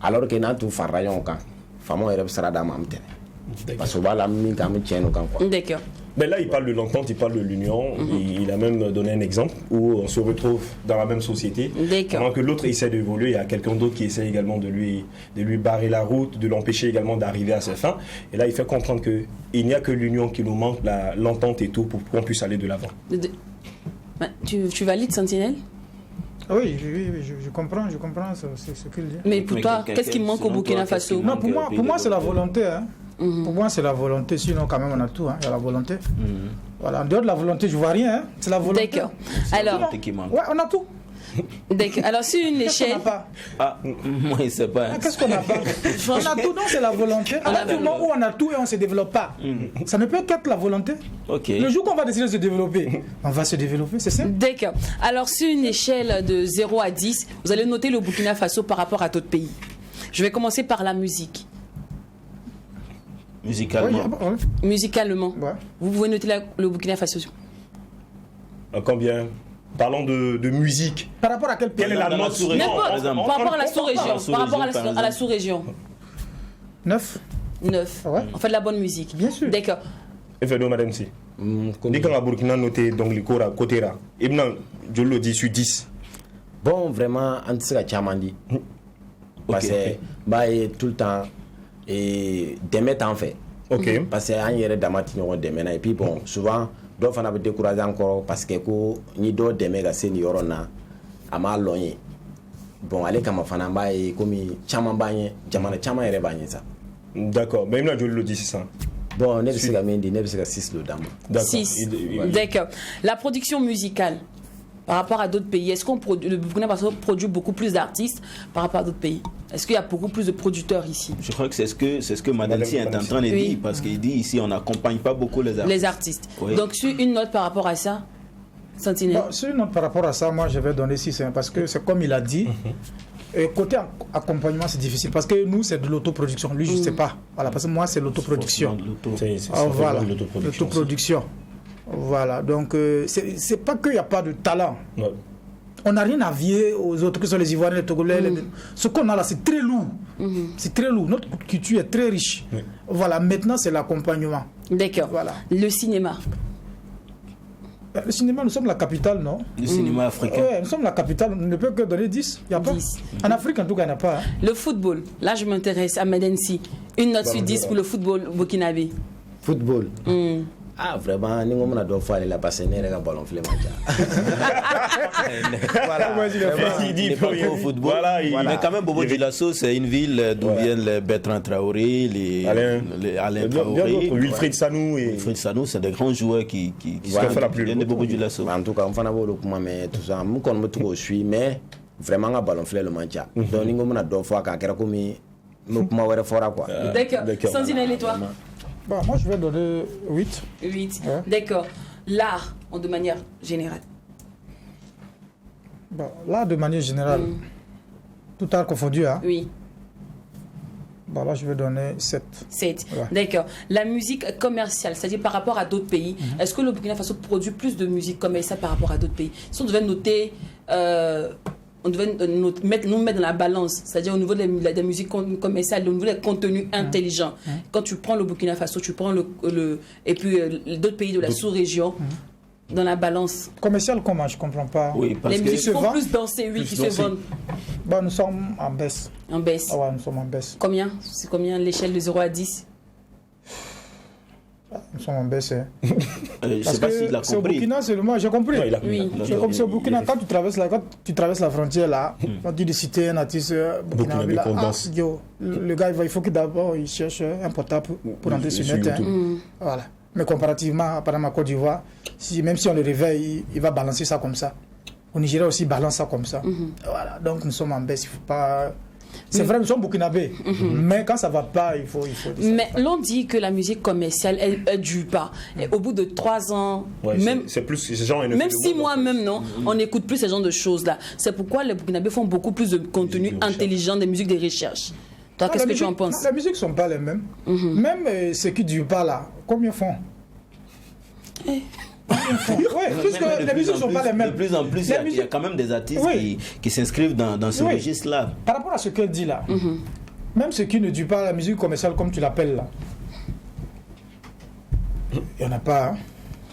alors que n'an tun farala ɲɔgɔn kan faamaw yɛrɛ bɛ sira d'an ma an bɛ tɛmɛ parce que o b'a la min kan an bɛ tiɲɛ n'o kan quoi. D'accord. Mais là, il parle de l'entente, il parle de l'union. Il a même donné un exemple où on se retrouve dans la même société. D'accord. Pendant que l'autre essaie d'évoluer, il y a quelqu'un d'autre qui essaie également de lui barrer la route, de l'empêcher également d'arriver à ses fins. Et là, il fait comprendre qu'il n'y a que l'union qui nous manque, l'entente et tout, pour qu'on puisse aller de l'avant. Tu valides, Sentinelle? Oui, je comprends ce qu'il dit. Mais pour Mais toi, quel- qu'est-ce qui manque au selon Burkina toi, qu'est-ce Faso? qui Non, manque au pays pour moi de c'est la développement? volonté. Hein. Pour moi, c'est la volonté. Sinon, quand même, on a tout. Hein. Il y a la volonté. Voilà, en dehors de la volonté, je vois rien. Hein. C'est la volonté. D'accord. la Alors, volonté qui manque. Ouais, on a tout. d'accord. Alors, sur une Qu'est-ce qu'on échelle, n'a pas? Ah, moi, je sais pas. Ah, qu'est-ce qu'on n'a pas? On a tout, non, c'est la volonté. À partir du moment où on a tout et on ne se développe pas, ça ne peut qu'être la volonté. Ok. Le jour qu'on va décider de se développer, on va se développer, c'est ça? d'accord. Alors, sur une échelle de 0 à 10, vous allez noter le Burkina Faso par rapport à d'autres pays. Je vais commencer par la musique. Musicalement. Musicalement, Ouais. vous pouvez noter le Burkina Faso. Combien? Parlons de musique. Par rapport à quel pays? Quelle est la Dans la note sous-région, N'importe, par exemple. par rapport à la sous-région. sous-région, Par rapport à par la exemple. sous-région. 9. 9. Ouais. On fait de la bonne musique. Bien sûr. D'accord. Et fait madame si. Comme- Dès qu'on a Burkina noté donc les Kora, Kotera, et maintenant, je le dis sur 10. Bon, vraiment, an tɛ se ka caman di parce que n b'a ye tout le temps dɛmɛ t'an fɛ Ok. parce que an yɛrɛ dama tɛ ɲɔgɔn dɛmɛ na et puis bon souvent dɔw fana bɛ décourager an kɔrɔ parce que ko ni dɔ dɛmɛ ka se nin yɔrɔ in na a m'a lɔn ye bon ale kama fana b'a ye komi caman b'an ye jamana caman yɛrɛ b'an ye sa. D'accord, mais il m'a dit le dit, c'est ça. Bon, ne bɛ se ka min di ne bɛ se ka 6 le d'a ma. D'accord. 6. D'accord. La production musicale par rapport à d'autres pays, est-ce qu'on produit, le Burkina Faso produit beaucoup plus d'artistes par rapport à d'autres pays? Est-ce qu'il y a beaucoup plus de producteurs ici? Je crois que c'est ce que Madame Si est en train de dire, parce qu'il dit ici on n'accompagne pas beaucoup les artistes. Les artistes. Oui. Donc sur une note par rapport à ça, Sentinelle. Bon, sur une note par rapport à ça, moi je vais donner 6 parce que c'est comme il a dit. Et côté accompagnement, c'est difficile parce que nous, c'est de l'autoproduction. Lui, je ne sais pas. Voilà, parce que moi, c'est l'autoproduction. Voilà, l'autoproduction. Voilà, donc c'est pas qu'il n'y a pas de talent. Ouais. On n'a rien à vier aux autres, que ce soit les Ivoiriens, les Togolais. Ce qu'on a là, c'est très lourd. C'est très lourd. Notre culture est très riche. Voilà, maintenant, c'est l'accompagnement. D'accord. Voilà. Le cinéma. Le cinéma, nous sommes la capitale, non? Le cinéma africain. Oui, nous sommes la capitale, on ne peut que donner 10. Il n'y a pas. 10. En Afrique, en tout cas, il n'y en a pas. Hein. Le football. Là, je m'intéresse à Medensi. Une note sur 10 pour le football burkinabé. Football. Ah, vraiment, ni on a deux fois la passer, n'est pas ballon flemme. Voilà. Il dit pas au football. Voilà. Mais quand même, Bobo Dioulasso, c'est une ville d'où viennent les Bertrand Traoré, les Alain Traoré, Wilfried Sanou. Wilfried Sanou, c'est des grands joueurs qui viennent de Bobo Dioulasso. En tout cas, on fait un peu mais tout ça, nous on me trouve suis, mais vraiment un ballon flemme le mancha. Donc, ni on a deux fois qu'à quelque chose, nous comment on fera quoi. D'accord. Sentinelle et toi? Bon, moi, je vais donner 8. 8. Ouais. D'accord. L'art, de manière générale. Bon, là, de manière générale, tout art confondu, hein? Oui. Bon, là, je vais donner 7. 7. Ouais. D'accord. La musique commerciale, c'est-à-dire par rapport à d'autres pays, est-ce que le Burkina Faso produit plus de musique commerciale par rapport à d'autres pays? Si on devait noter, on devait nous mettre dans la balance, c'est-à-dire au niveau de la musique commerciale, au niveau des contenus intelligents. Quand tu prends le Burkina Faso, tu prends et puis d'autres pays de la sous-région, dans la balance. Commercial, comment? Je ne comprends pas. Oui, parce les que musiques font plus danser, oui, qui se vendent. Bon, nous sommes en baisse. En baisse. Ah ouais, nous sommes en baisse. Combien? C'est combien l'échelle de 0 à 10? Nous sommes en baisse. Hein. je ne sais Parce pas s'il que a c'est au compris. Burkina seulement, j'ai compris. Ouais, il a Oui. J'ai compris, c'est au Burkina, quand tu traverses la frontière là, quand tu dis citer un artiste burkinabé là, le gars il faut que d'abord il cherche un portable pour entrer sur net. Hein. Voilà. Mais comparativement par exemple à Côte d'Ivoire, même si on le réveille, il va balancer ça comme ça. Au Nigeria aussi, il balance ça comme ça. Voilà. Donc nous sommes en baisse, il faut pas. C'est vrai, nous sommes burkinabés, mais quand ça va pas, il faut mais l'on dit que la musique commerciale, elle dure pas. Et au bout de 3 ans, Ouais, même, c'est plus ces gens. même 6 mois, même non, on n'écoute plus ce genre de choses-là. C'est pourquoi les Burkinabés font beaucoup plus de contenu intelligent, des musiques de recherche. Toi, qu'est-ce que tu en penses? Les musiques ne sont pas les mêmes. Même ceux qui ne durent pas là, combien font? Oui, puisque les musiques ne sont pas les mêmes. De plus en plus, il y a quand même des artistes qui s'inscrivent dans ce registre-là. Par rapport à ce qu'elle dit là, même ceux qui ne durent pas la musique commerciale comme tu l'appelles là, il n'y en a pas. Hein.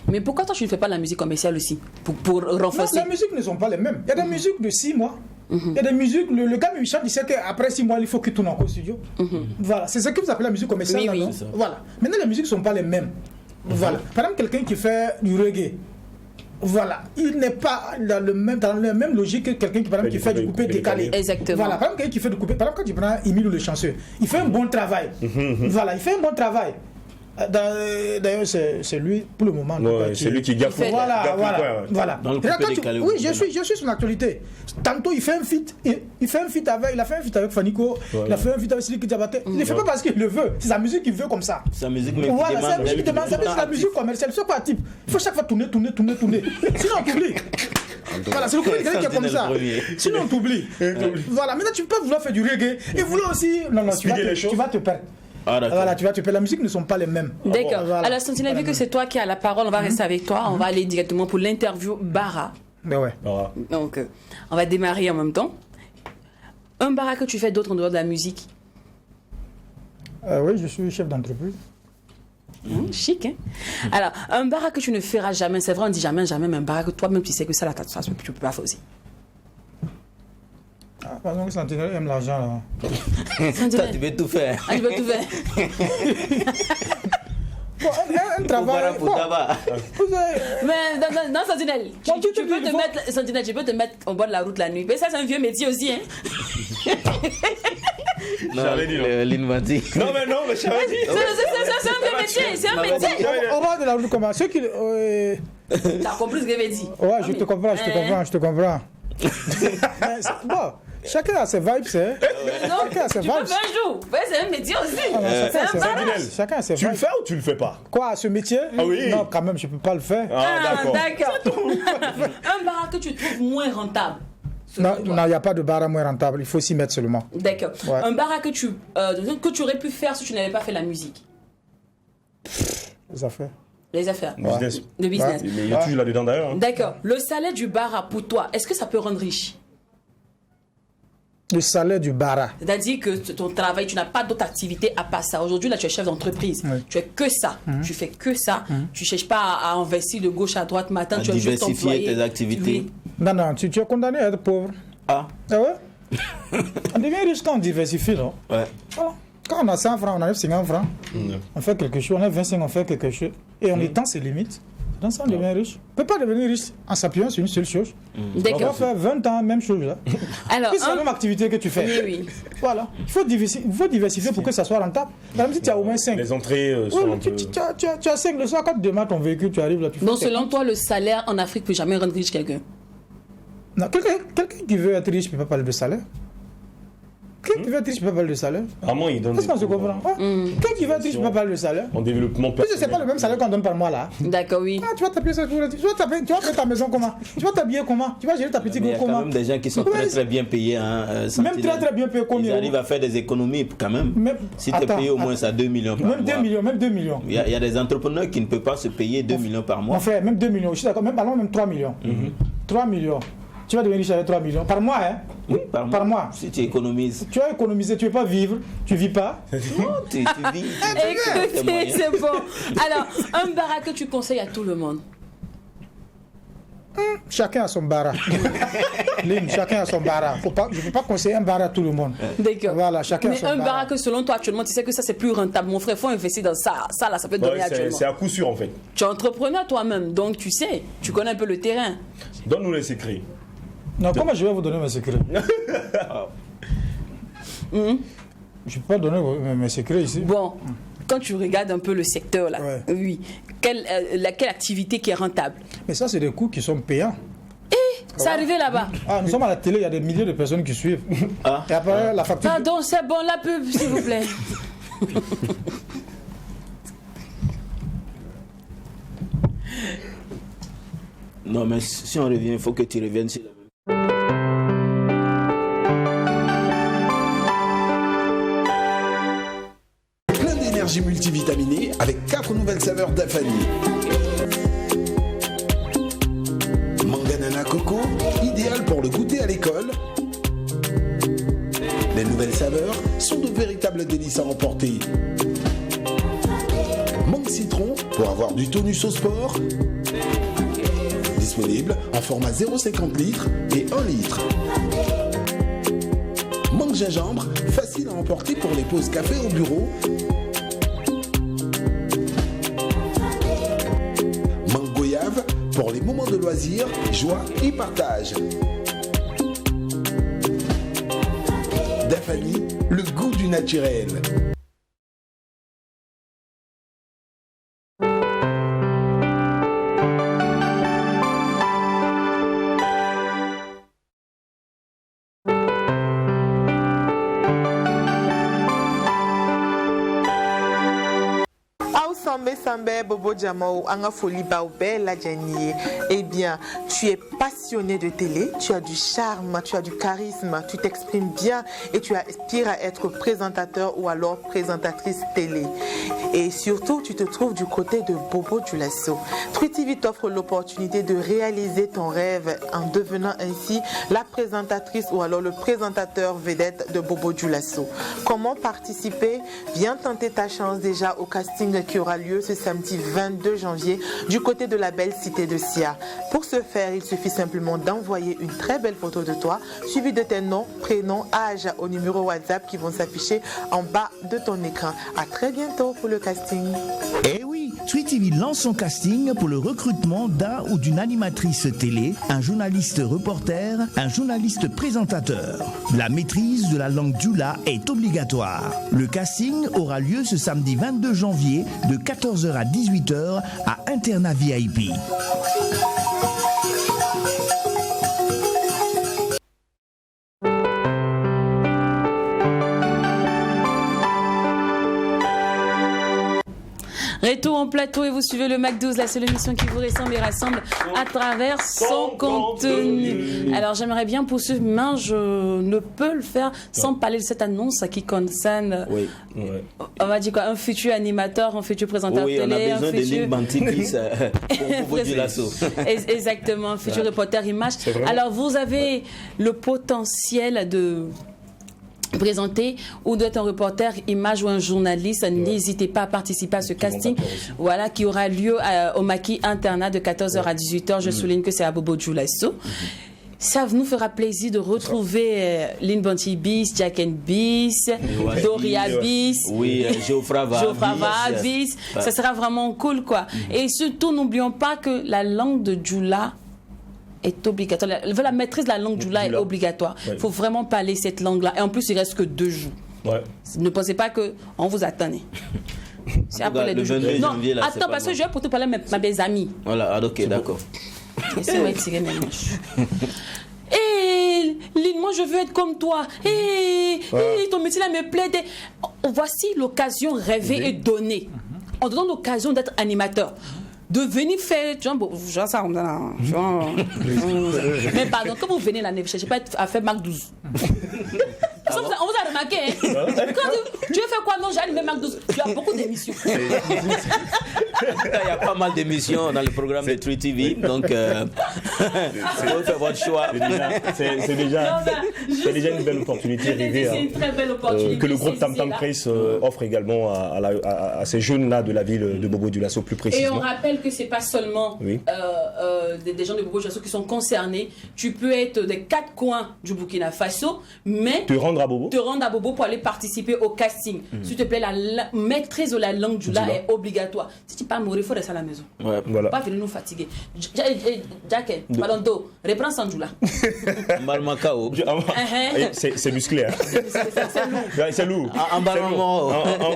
Mais pourquoi toi tu ne fais pas la musique commerciale aussi pour renforcer? Non, les musiques ne sont pas les mêmes. Il y a des musiques de 6 mois. Il y a des musiques, le gars me chante, il sait qu'après 6 mois, il faut qu'il tourne encore au studio. Voilà, c'est ce que vous appelez la musique commerciale. Oui, là, oui. non? Voilà. Maintenant, les musiques ne sont pas les mêmes. Voilà. Par exemple, quelqu'un qui fait du reggae, voilà, il n'est pas dans la même logique que quelqu'un qui, par exemple, qui fait du coupé décalé. Exactement. Voilà, par exemple, quelqu'un qui fait du coupé, par exemple, quand tu prends Emile le chanceux, il fait un bon travail. Voilà, il fait un bon travail. D'ailleurs, c'est lui, pour le moment. Ouais, c'est lui qui gaffe. Voilà. Dans le coupé décalé, oui, je suis son actualité. Tantôt, il fait un feat. Il a fait un feat avec Fanico. Voilà. Il a fait un feat avec Sidi Diabaté. Il ne le fait pas parce qu'il le veut. C'est sa musique qu'il veut comme ça. Sa musique, mais voilà, c'est la musique qui demande. C'est la musique commerciale. C'est quoi type? Il faut chaque fois tourner. Sinon, on t'oublie. Voilà, c'est le coupé décalé qui est comme ça. Sinon, on t'oublie. Voilà, maintenant, tu peux pas vouloir faire du reggae et vouloir aussi. Non, tu vas te perdre. Ah, voilà, tu vas te perdre. La musique ne sont pas les mêmes. D'accord. Voilà. Alors, Sentinelle, vu que c'est toi qui as la parole, on va rester avec toi. On va aller directement pour l'interview Bara. Ben ouais. Donc, on va démarrer en même temps. Un Bara que tu fais d'autre en dehors de la musique? Oui, je suis chef d'entreprise. Chic, hein? Alors, un Bara que tu ne feras jamais, c'est vrai, on dit jamais, mais un Bara que toi-même tu sais que ça, là, tu peux pas faire aussi. Ah, par exemple, Sentinelle aime l'argent là. Toi, tu veux tout faire. Ah, tu veux tout faire. Bon, un travail. Bon, Mais dans Sentinelle, tu peux te mettre au bord de la route la nuit. Mais ça, c'est un vieux métier aussi. Hein. Lynn m'a dit. Non, mais je t'avais dit. C'est un vieux métier. C'est un métier. Au bord de la route, comment? Ceux qui. T'as compris ce que j'avais dit? Ouais, je te comprends. Bon, chacun a ses vibes, c'est. Non, tu peux faire un jour. Ouais, c'est un métier aussi. Chacun a ses vibes. Tu le fais ou tu le fais pas? Quoi, ce métier? Ah oui. Non, quand même, je peux pas le faire. D'accord. Un bar que tu trouves moins rentable. Non, il n'y a pas de bar moins rentable. Il faut s'y mettre seulement. D'accord. Ouais. Un bar que tu aurais pu faire si tu n'avais pas fait la musique. Les affaires. Les affaires. Business. Le business. Mais il y a toujours là-dedans d'ailleurs. D'accord. Le salaire du bar pour toi, est-ce que ça peut rendre riche? Le salaire du bara. C'est-à-dire que ton travail, tu n'as pas d'autre activité à part ça. Aujourd'hui, là, tu es chef d'entreprise. Oui. Tu fais que ça. Tu fais que ça. Tu ne cherches pas à investir de gauche à droite matin. À tu as juste diversifier tes activités. Non, tu es condamné à être pauvre. Ah ouais? On devient riche quand on diversifie, non? Ouais. Voilà. Quand on a 100 francs, on enlève 50 francs. On fait quelque chose, on a 25, on fait quelque chose. Et on étend ses limites. Dans ça, on devient riche. On ne peut pas devenir riche en s'appuyant sur une seule chose. On va faire 20 ans, même chose. Là. Alors, c'est la même activité que tu fais. Oui. Voilà. Il faut diversifier pour que ça soit rentable. Par exemple, si tu as au moins 5. Les entrées sont un peu... Tu as 5 le soir, quand tu démarres ton véhicule, tu arrives là. Donc, selon toi, le salaire en Afrique ne peut jamais rendre riche quelqu'un? Non, quelqu'un qui veut être riche ne peut pas parler de salaire. Quelqu'un qui veut être riche ne peut pas parler de salaire. Vraiment, il donne. Est-ce qu'on se comprend? Quelqu'un qui veut être riche ne peut pas parler de salaire. En développement personnel. C'est pas le même salaire qu'on donne par mois là. D'accord, oui. Tu vas t'appeler ça pour tu vas faire ta maison comment? Tu vas t'habiller comment? Tu vas gérer ta petite groupe comment? Il y a quand même des gens qui sont très bien payés. Même très bien payés combien? Ils arrivent à faire des économies quand même. Si tu es payé au moins à 2 millions par mois. Même 2 millions. Il y a des entrepreneurs qui ne peuvent pas se payer 2 millions par mois. Mon frère, même 2 millions. Je suis d'accord. Même 3 millions. 3 millions. Tu vas devenir riche avec 3 millions. Par mois, hein? Oui, par mois. Si tu économises. Tu as économisé, tu ne veux pas vivre, tu ne vis pas. Non, tu vis. Écoutez, c'est bon. Alors, un bara que tu conseilles à tout le monde? Chacun a son bara. Chacun a son bara. Je ne peux pas conseiller un bara à tout le monde. D'accord. Voilà, chacun a son bara. Mais un bara que selon toi, actuellement, tu sais que ça c'est plus rentable. Mon frère, il faut investir dans ça. Ça là, ça peut te donner actuellement. C'est à coup sûr en fait. Tu es entrepreneur toi-même, donc tu sais, tu connais un peu le terrain. Donne-nous les secrets. Non, comment je vais vous donner mes secrets? Je ne peux pas donner mes secrets ici. Bon, quand tu regardes un peu le secteur là, oui, quelle activité qui est rentable? Mais ça, c'est des coûts qui sont payants. C'est arrivé là-bas. Nous sommes à la télé, il y a des milliers de personnes qui suivent. Et après, la facture. Pardon, c'est bon, la pub, s'il vous plaît. Non, mais si on revient, il faut que tu reviennes sur la même. Plein d'énergie multivitaminée avec 4 nouvelles saveurs d'Afani. Manganana coco, idéal pour le goûter à l'école. Les nouvelles saveurs sont de véritables délices à emporter. Mangue citron pour avoir du tonus au sport. Disponible en format 0,50 litres et 1 litre. Mangue gingembre, facile à emporter pour les pauses café au bureau. Mangue goyave pour les moments de loisirs, joie et partage. Dafani, le goût du naturel. Sambe Bobo Djamao Anga Foli Baobé la Djanie. Eh bien, tu es passionné de télé, tu as du charme, tu as du charisme, tu t'exprimes bien et tu aspires à être présentateur ou alors présentatrice télé. Et surtout, tu te trouves du côté de Bobo Dioulasso. True TV t'offre l'opportunité de réaliser ton rêve en devenant ainsi la présentatrice ou alors le présentateur vedette de Bobo Dioulasso. Comment participer? Viens tenter ta chance déjà au casting qui aura lieu ce samedi 22 janvier du côté de la belle cité de Sia. Pour ce faire, il suffit simplement d'envoyer une très belle photo de toi, suivie de tes noms, prénoms, âge au numéro WhatsApp qui vont s'afficher en bas de ton écran. À très bientôt pour le casting. Eh oui, Ainsi, Sweet TV lance son casting pour le recrutement d'un ou d'une animatrice télé, un journaliste reporter, un journaliste présentateur. La maîtrise de la langue djoula est obligatoire. Le casting aura lieu ce samedi 22 janvier de 14h à 18h à Internat VIP. Retour en plateau et vous suivez le Mac 12, la seule émission qui vous ressemble et rassemble à travers son contenu. Alors j'aimerais bien poursuivre, mais je ne peux le faire sans parler de cette annonce qui concerne, on va dire quoi, un futur animateur, un futur présentateur télé. On a besoin de Lynn Bantibis pour Bobo Dioulasso. Exactement, un futur reporter image. Alors vous avez le potentiel de présenter ou d'être un reporter image ou un journaliste, n'hésitez pas à participer à ce casting, voilà, qui aura lieu au Maquis Internat de 14h à 18h. Je souligne que c'est à Bobo Dioulasso. Ça nous fera plaisir de retrouver Lynn Bantibis, Jack and Bis, Doria Bis, Geoffra Bis. Ça sera vraiment cool, quoi. Et surtout, n'oublions pas que la langue de djoula est obligatoire. La maîtrise de la langue djoula est obligatoire. Il faut vraiment parler cette langue-là. Et en plus, il reste que 2 jours. Ne pensez pas qu'on vous attendez. C'est après les 2 jours. Non, attends, parce que je vais pour te parler à mes amis. Voilà, ok, d'accord. Laissez-moi tirer mes manches. Hé, Lynn, moi je veux être comme toi. Hé, ton métier là me plaît. Voici l'occasion rêvée et donnée. On te donne l'occasion d'être animateur. De venir faire, genre ça, mais pardon, quand vous venez là, ne cherchez pas à faire Mac 12. On vous a remarqué, hein? Quand tu veux faire quoi? Non, j'ai animé Mac 12. Tu as beaucoup d'émissions. Il y a pas mal d'émissions dans le programme de True TV, donc vous pouvez faire votre choix. C'est déjà une belle opportunité C'est une très belle opportunité que le groupe Tam Tam Press offre également à ces jeunes-là de la ville de Bobo Dioulasso plus précisément. Et on rappelle que c'est pas seulement des gens de Bobo Dioulasso qui sont concernés. Tu peux être des 4 coins du Burkina Faso, mais te rendre à Bobo pour aller participer au casting. S'il te plaît, la maîtrise de la langue djoula est obligatoire. Si tu ne peux pas mourir, il faut rester à la maison. Voilà. Pas venir nous fatiguer. Jack, Malonto, reprends sans djoula. Malmakao. C'est musclé. C'est lourd.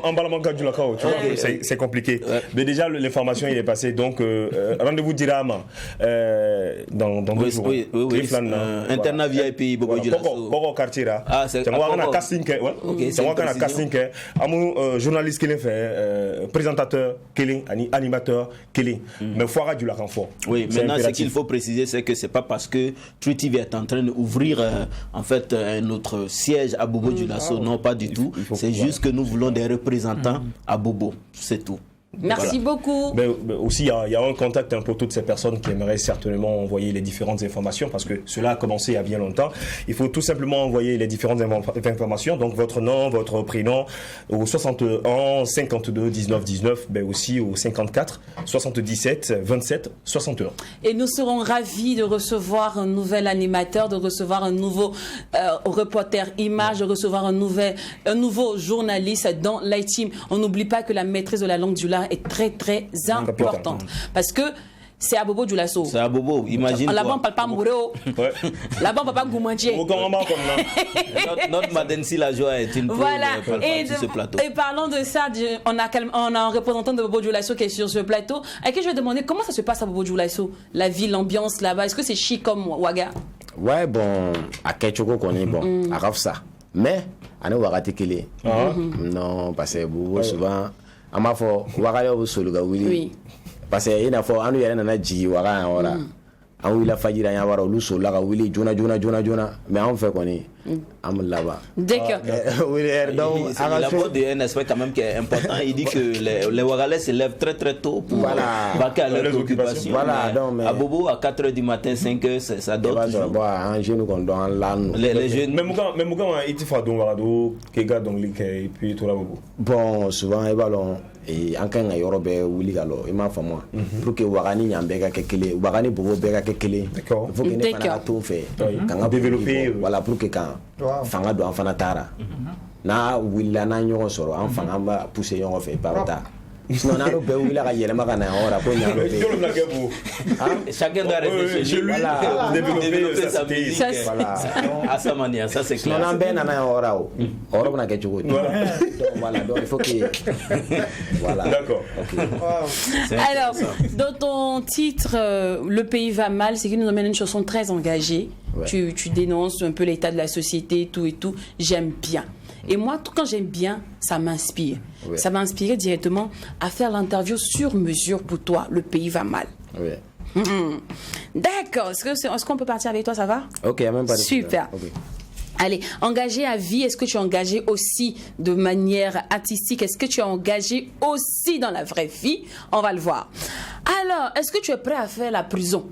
Emballement djoula kao. C'est compliqué. Mais déjà, l'information il est passée. Donc, rendez-vous Dirama dans 2 jours. Internat VIP Bobo Dioulasso. Bobo quartier là. C'est moi qui ai casting. C'est moi qui ai casting. Journaliste qui fait, présentateur, animateur, mais foira du lac en fort. Oui, maintenant ce qu'il faut préciser, c'est que c'est pas parce que True TV est en train d'ouvrir en fait un autre siège à Bobo Dioulasso, non pas du tout. C'est juste que nous voulons des représentants à Bobo, c'est tout. Merci beaucoup. Mais aussi, il y a un contact pour toutes ces personnes qui aimeraient certainement envoyer les différentes informations parce que cela a commencé il y a bien longtemps. Il faut tout simplement envoyer les différentes informations, donc votre nom, votre prénom au 61 52 19 19, mais aussi au 54 77 27 61. Et nous serons ravis de recevoir un nouvel animateur, de recevoir un nouveau reporter image, de recevoir un nouveau journaliste dans l'iTeam. On n'oublie pas que la maîtrise de la langue djoula est très très importante parce que c'est à Bobo Dioulasso. C'est à Bobo, imagine. Là-bas on parle pas Moureo. Là-bas on parle pas Goumandier. Notre Madensi la joie est une preuve sur ce plateau. Et parlons de ça, on a un représentant de Bobo Dioulasso qui est sur ce plateau. À qui je vais demander comment ça se passe à Bobo Dioulasso, la vie, l'ambiance là-bas. Est-ce que c'est chic comme Ouaga? Ouais, bon, à Ketchoko qu'on est bon, à Rafsa. Mais à nous Ouaga Tekele. Non, parce que Bobo souvent. A m'a fɔ wagale o soluga wili parce que ina fɔ anu yɛrɛ nana jigi waga yan wala an wulila fajira yan wara olu solila ka wili joona mais anw fɛ kɔni an bɛ laban. D'accord. La mode est un aspect quand même qui est important. Il dit que les Wagalais se lèvent très très tôt pour vaquer à leurs occupations. Voilà, à Bobo, à 4h du matin, 5h, ça dort toujours. Un jeune qu'on doit en l'an. Les jeunes. Mais moi, il te faut donc Warado, Kega, donc et puis tout là Bobo. Bon, souvent, et ballon. Et en cas de Europe, il y a il m'a fait moi. Pour que Warani Yambega Kekele, Warani Bobo Bega Kekele. D'accord. Il faut qu'il n'ait pas tout fait. Quand on développer, voilà, pour que quand fanga do fana tara na willa na ñogo soro an fanga ba pousser ñogo fe parta Sinon, on a chacun doit rester chez lui, développer sa musique à sa manière, ça c'est clair. Voilà, donc il faut qu'il... Voilà. D'accord. Alors, dans ton titre, Le pays va mal, c'est qu'il nous emmène une chanson très engagée. Ouais. Tu dénonces un peu l'état de la société, tout et tout. J'aime bien. Et moi, quand j'aime bien, ça m'inspire. Ouais. Ça m'a inspiré directement à faire l'interview sur mesure pour toi. Le pays va mal. Ouais. D'accord. Est-ce qu'on peut partir avec toi, ça va? Ok, même pas de Super. problème. Ok. Allez, engagé à vie, est-ce que tu es engagé aussi de manière artistique? Est-ce que tu es engagé aussi dans la vraie vie? On va le voir. Alors, est-ce que tu es prêt à faire la prison?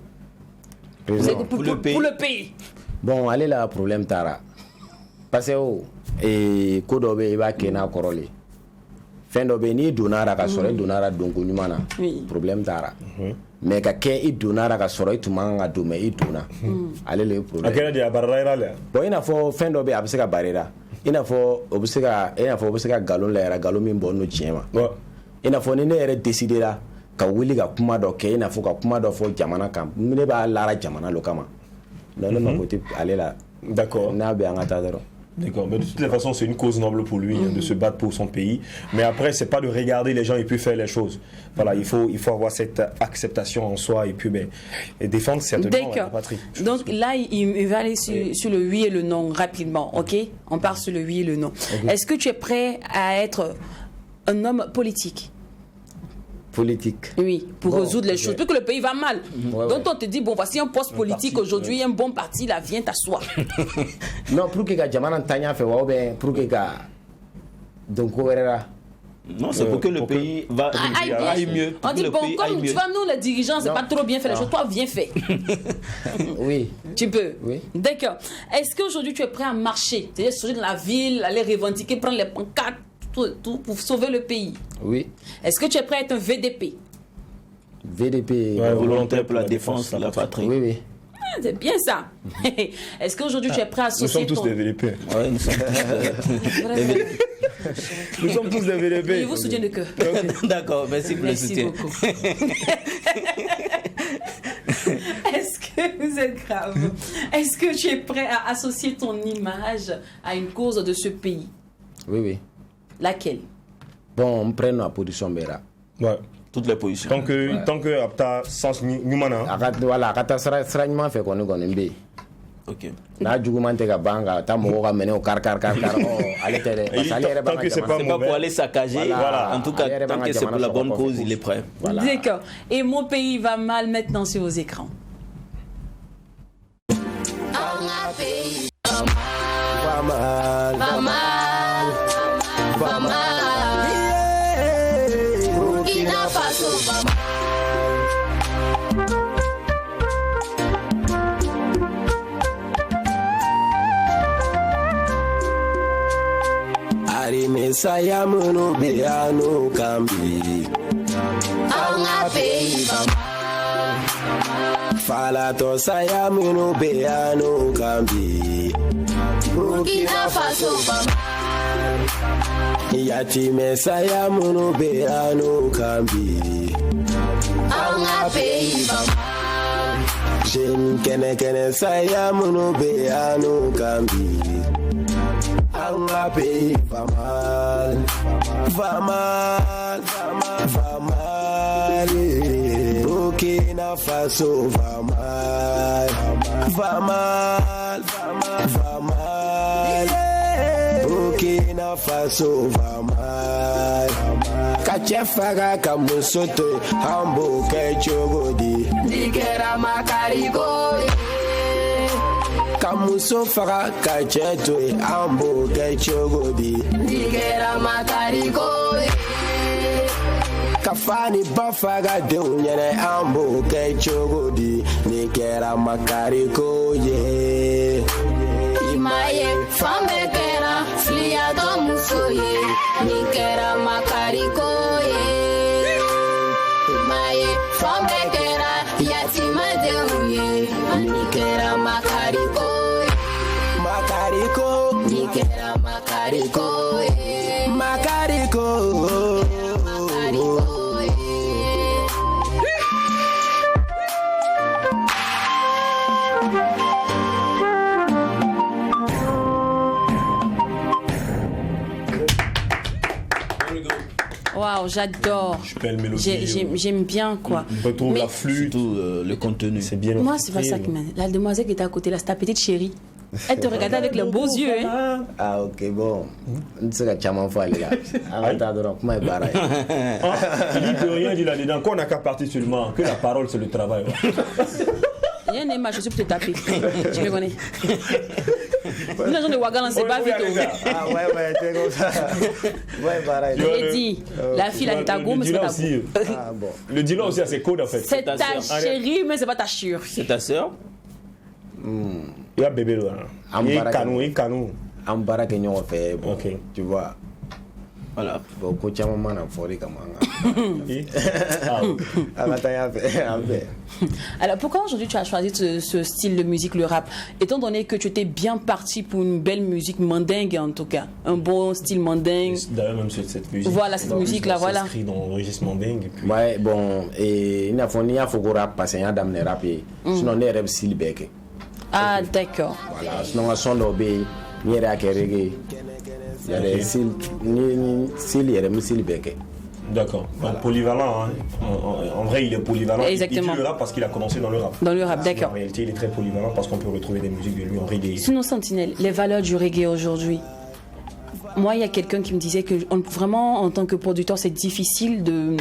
Pour le pays. Bon, allez là, problème tara. Parce que ko be iba kena korole. Fen do be ni donara ka sore donara donko nyumana. Problème tara. Mais ka ke I donara ka sore tumanga do me I dona. Allez le problème. Akela dia barra la. Bon ina fo fen do be abiseka barera. Ina fo obiseka galon la era galon min bonno tiema. Ina fo ni ne ere décider la ka wuli ka kuma do ke ina fo ka kuma do fo jamana kam. Ne ba lara jamana lo kama. Non ma côté aller là. D'accord. Na be anga tadero. D'accord, mais de toutes les façons, c'est une cause noble pour lui, de se battre pour son pays. Mais après, c'est pas de regarder les gens et puis faire les choses. Voilà, il faut avoir cette acceptation en soi et puis et défendre certainement la patrie. Donc là, il va aller sur le oui et le non rapidement, ok? On part sur le oui et le non. Okay. Est-ce que tu es prêt à être un homme politique? Politique. Oui, pour résoudre les choses. Plus que le pays va mal. Donc on te dit, bon, voici un poste politique aujourd'hui, un bon parti, là, viens t'asseoir. Non, pour que Jamana Tanya fait, pour que donc non, c'est pour que le pays aille mieux. On dit, bon, comme tu vois, nous, les dirigeants, c'est pas trop bien fait les choses. Toi, viens faire. Oui. Tu peux. Oui. D'accord. Est-ce qu'aujourd'hui, tu es prêt à marcher? C'est-à-dire, sortir de la ville, aller revendiquer, prendre les pancartes, tout pour sauver le pays? Oui. Est-ce que tu es prêt à être un VDP? VDP, volontaire pour la défense de la patrie. Oui, oui. C'est bien ça. Est-ce qu'aujourd'hui tu es prêt à associer Nous sommes tous des VDP. Ouais, nous sommes tous des VDP. Nous sommes tous des VDP. Je vous soutiens de cœur. D'accord, merci pour le soutien. Beaucoup. Est-ce que vous êtes grave? Est-ce que tu es prêt à associer ton image à une cause de ce pays? Oui, oui. Laquelle? Bon, on prend la position Bera. Ouais. Toutes les positions. Tant que apta sens numana. Voilà, kata sragnement fait qu'on est OK. Na juguman te ka banga ta mo ka mene o kar allez tant que c'est pas pour aller saccager. Voilà. En tout cas, tant que c'est pour la bonne cause, il est prêt. Voilà. D'accord. Et mon pays va mal maintenant sur vos écrans. Va mal. Va mal. Va mal. Burkina Faso va mal. Saya munu bianu kambi Anga pays va mal. Falato saya munu bianu kambi Burkina Faso va mal. Yatime saya munu bianu kambi Anga pays va mal. Jen kene saya munu bianu kambi Anga pays va mal, va mal, va mal. Burkina Faso va mal, va mal, va mal. Burkina Faso va mal. Kachefaga kamusoto hambo kechogodi. Digera makarigo. Kamuso faga kacheto ambo kechogodi Digera makarigo Kafani bafaga dunyere ambo kechogodi Digera makarigo ye Imaye fambekera flia do musoye Digera makarigo ye Imaye fambekera yatima deuye Digera makarigo Macariko, Macariko, Macariko, Waouh, j'adore. Super mélodie. J'aime bien, quoi. On retrouve la flûte. Surtout le contenu. C'est bien. Moi, c'est pas ça qui m'a. La demoiselle qui était à côté, là, c'est ta petite chérie. Elle te regardait avec les beaux yeux. Hein. Ah, ok, bon. On ne sait pas comment faire, les gars. Comment est barré? Il dit que rien dit là-dedans. Qu'on n'a qu'à partir seulement. Que la parole, c'est le travail. Rien n'est ma chaussure pour te taper. Tu me connais. Les gens de Ouagalan, c'est pas vite. Ah, ouais, t'es comme ça. Ouais, pareil. Je l'ai dit. La fille, là, ta gomme, c'est pas ta gomme. Ah, bon. Le dealer aussi a ses codes, en fait. C'est ta chérie, mais c'est pas ta chure. C'est ta sœur? Il y a bébé là. Il est canou. En baraque, on fait. Ok. Tu vois. Voilà. Bon, coach, on m'a enfoiré comme Alors, pourquoi aujourd'hui tu as choisi ce style de musique, le rap? Étant donné que tu étais bien parti pour une belle musique mandingue, en tout cas. Un bon style mandingue. D'ailleurs, même cette musique. Voilà, cette musique-là, voilà. C'est écrit dans le registre mandingue. Ouais, bon, et il n'y a pas de rap parce qu'il y a des rap. Sinon, il y a des style bec. Ah, d'accord. Voilà, sinon, on son d'obé, il y a des reggae. Il y a des styles, il y a des styles bec. D'accord. Voilà. Polyvalent. Hein. En vrai, il est polyvalent. Exactement. Il dit le rap parce qu'il a commencé dans le rap. Dans le rap, d'accord. En réalité, il est très polyvalent parce qu'on peut retrouver des musiques de lui en reggae. Sinon, Sentinelle, les valeurs du reggae aujourd'hui. Moi, il y a quelqu'un qui me disait que vraiment, en tant que producteur, c'est difficile de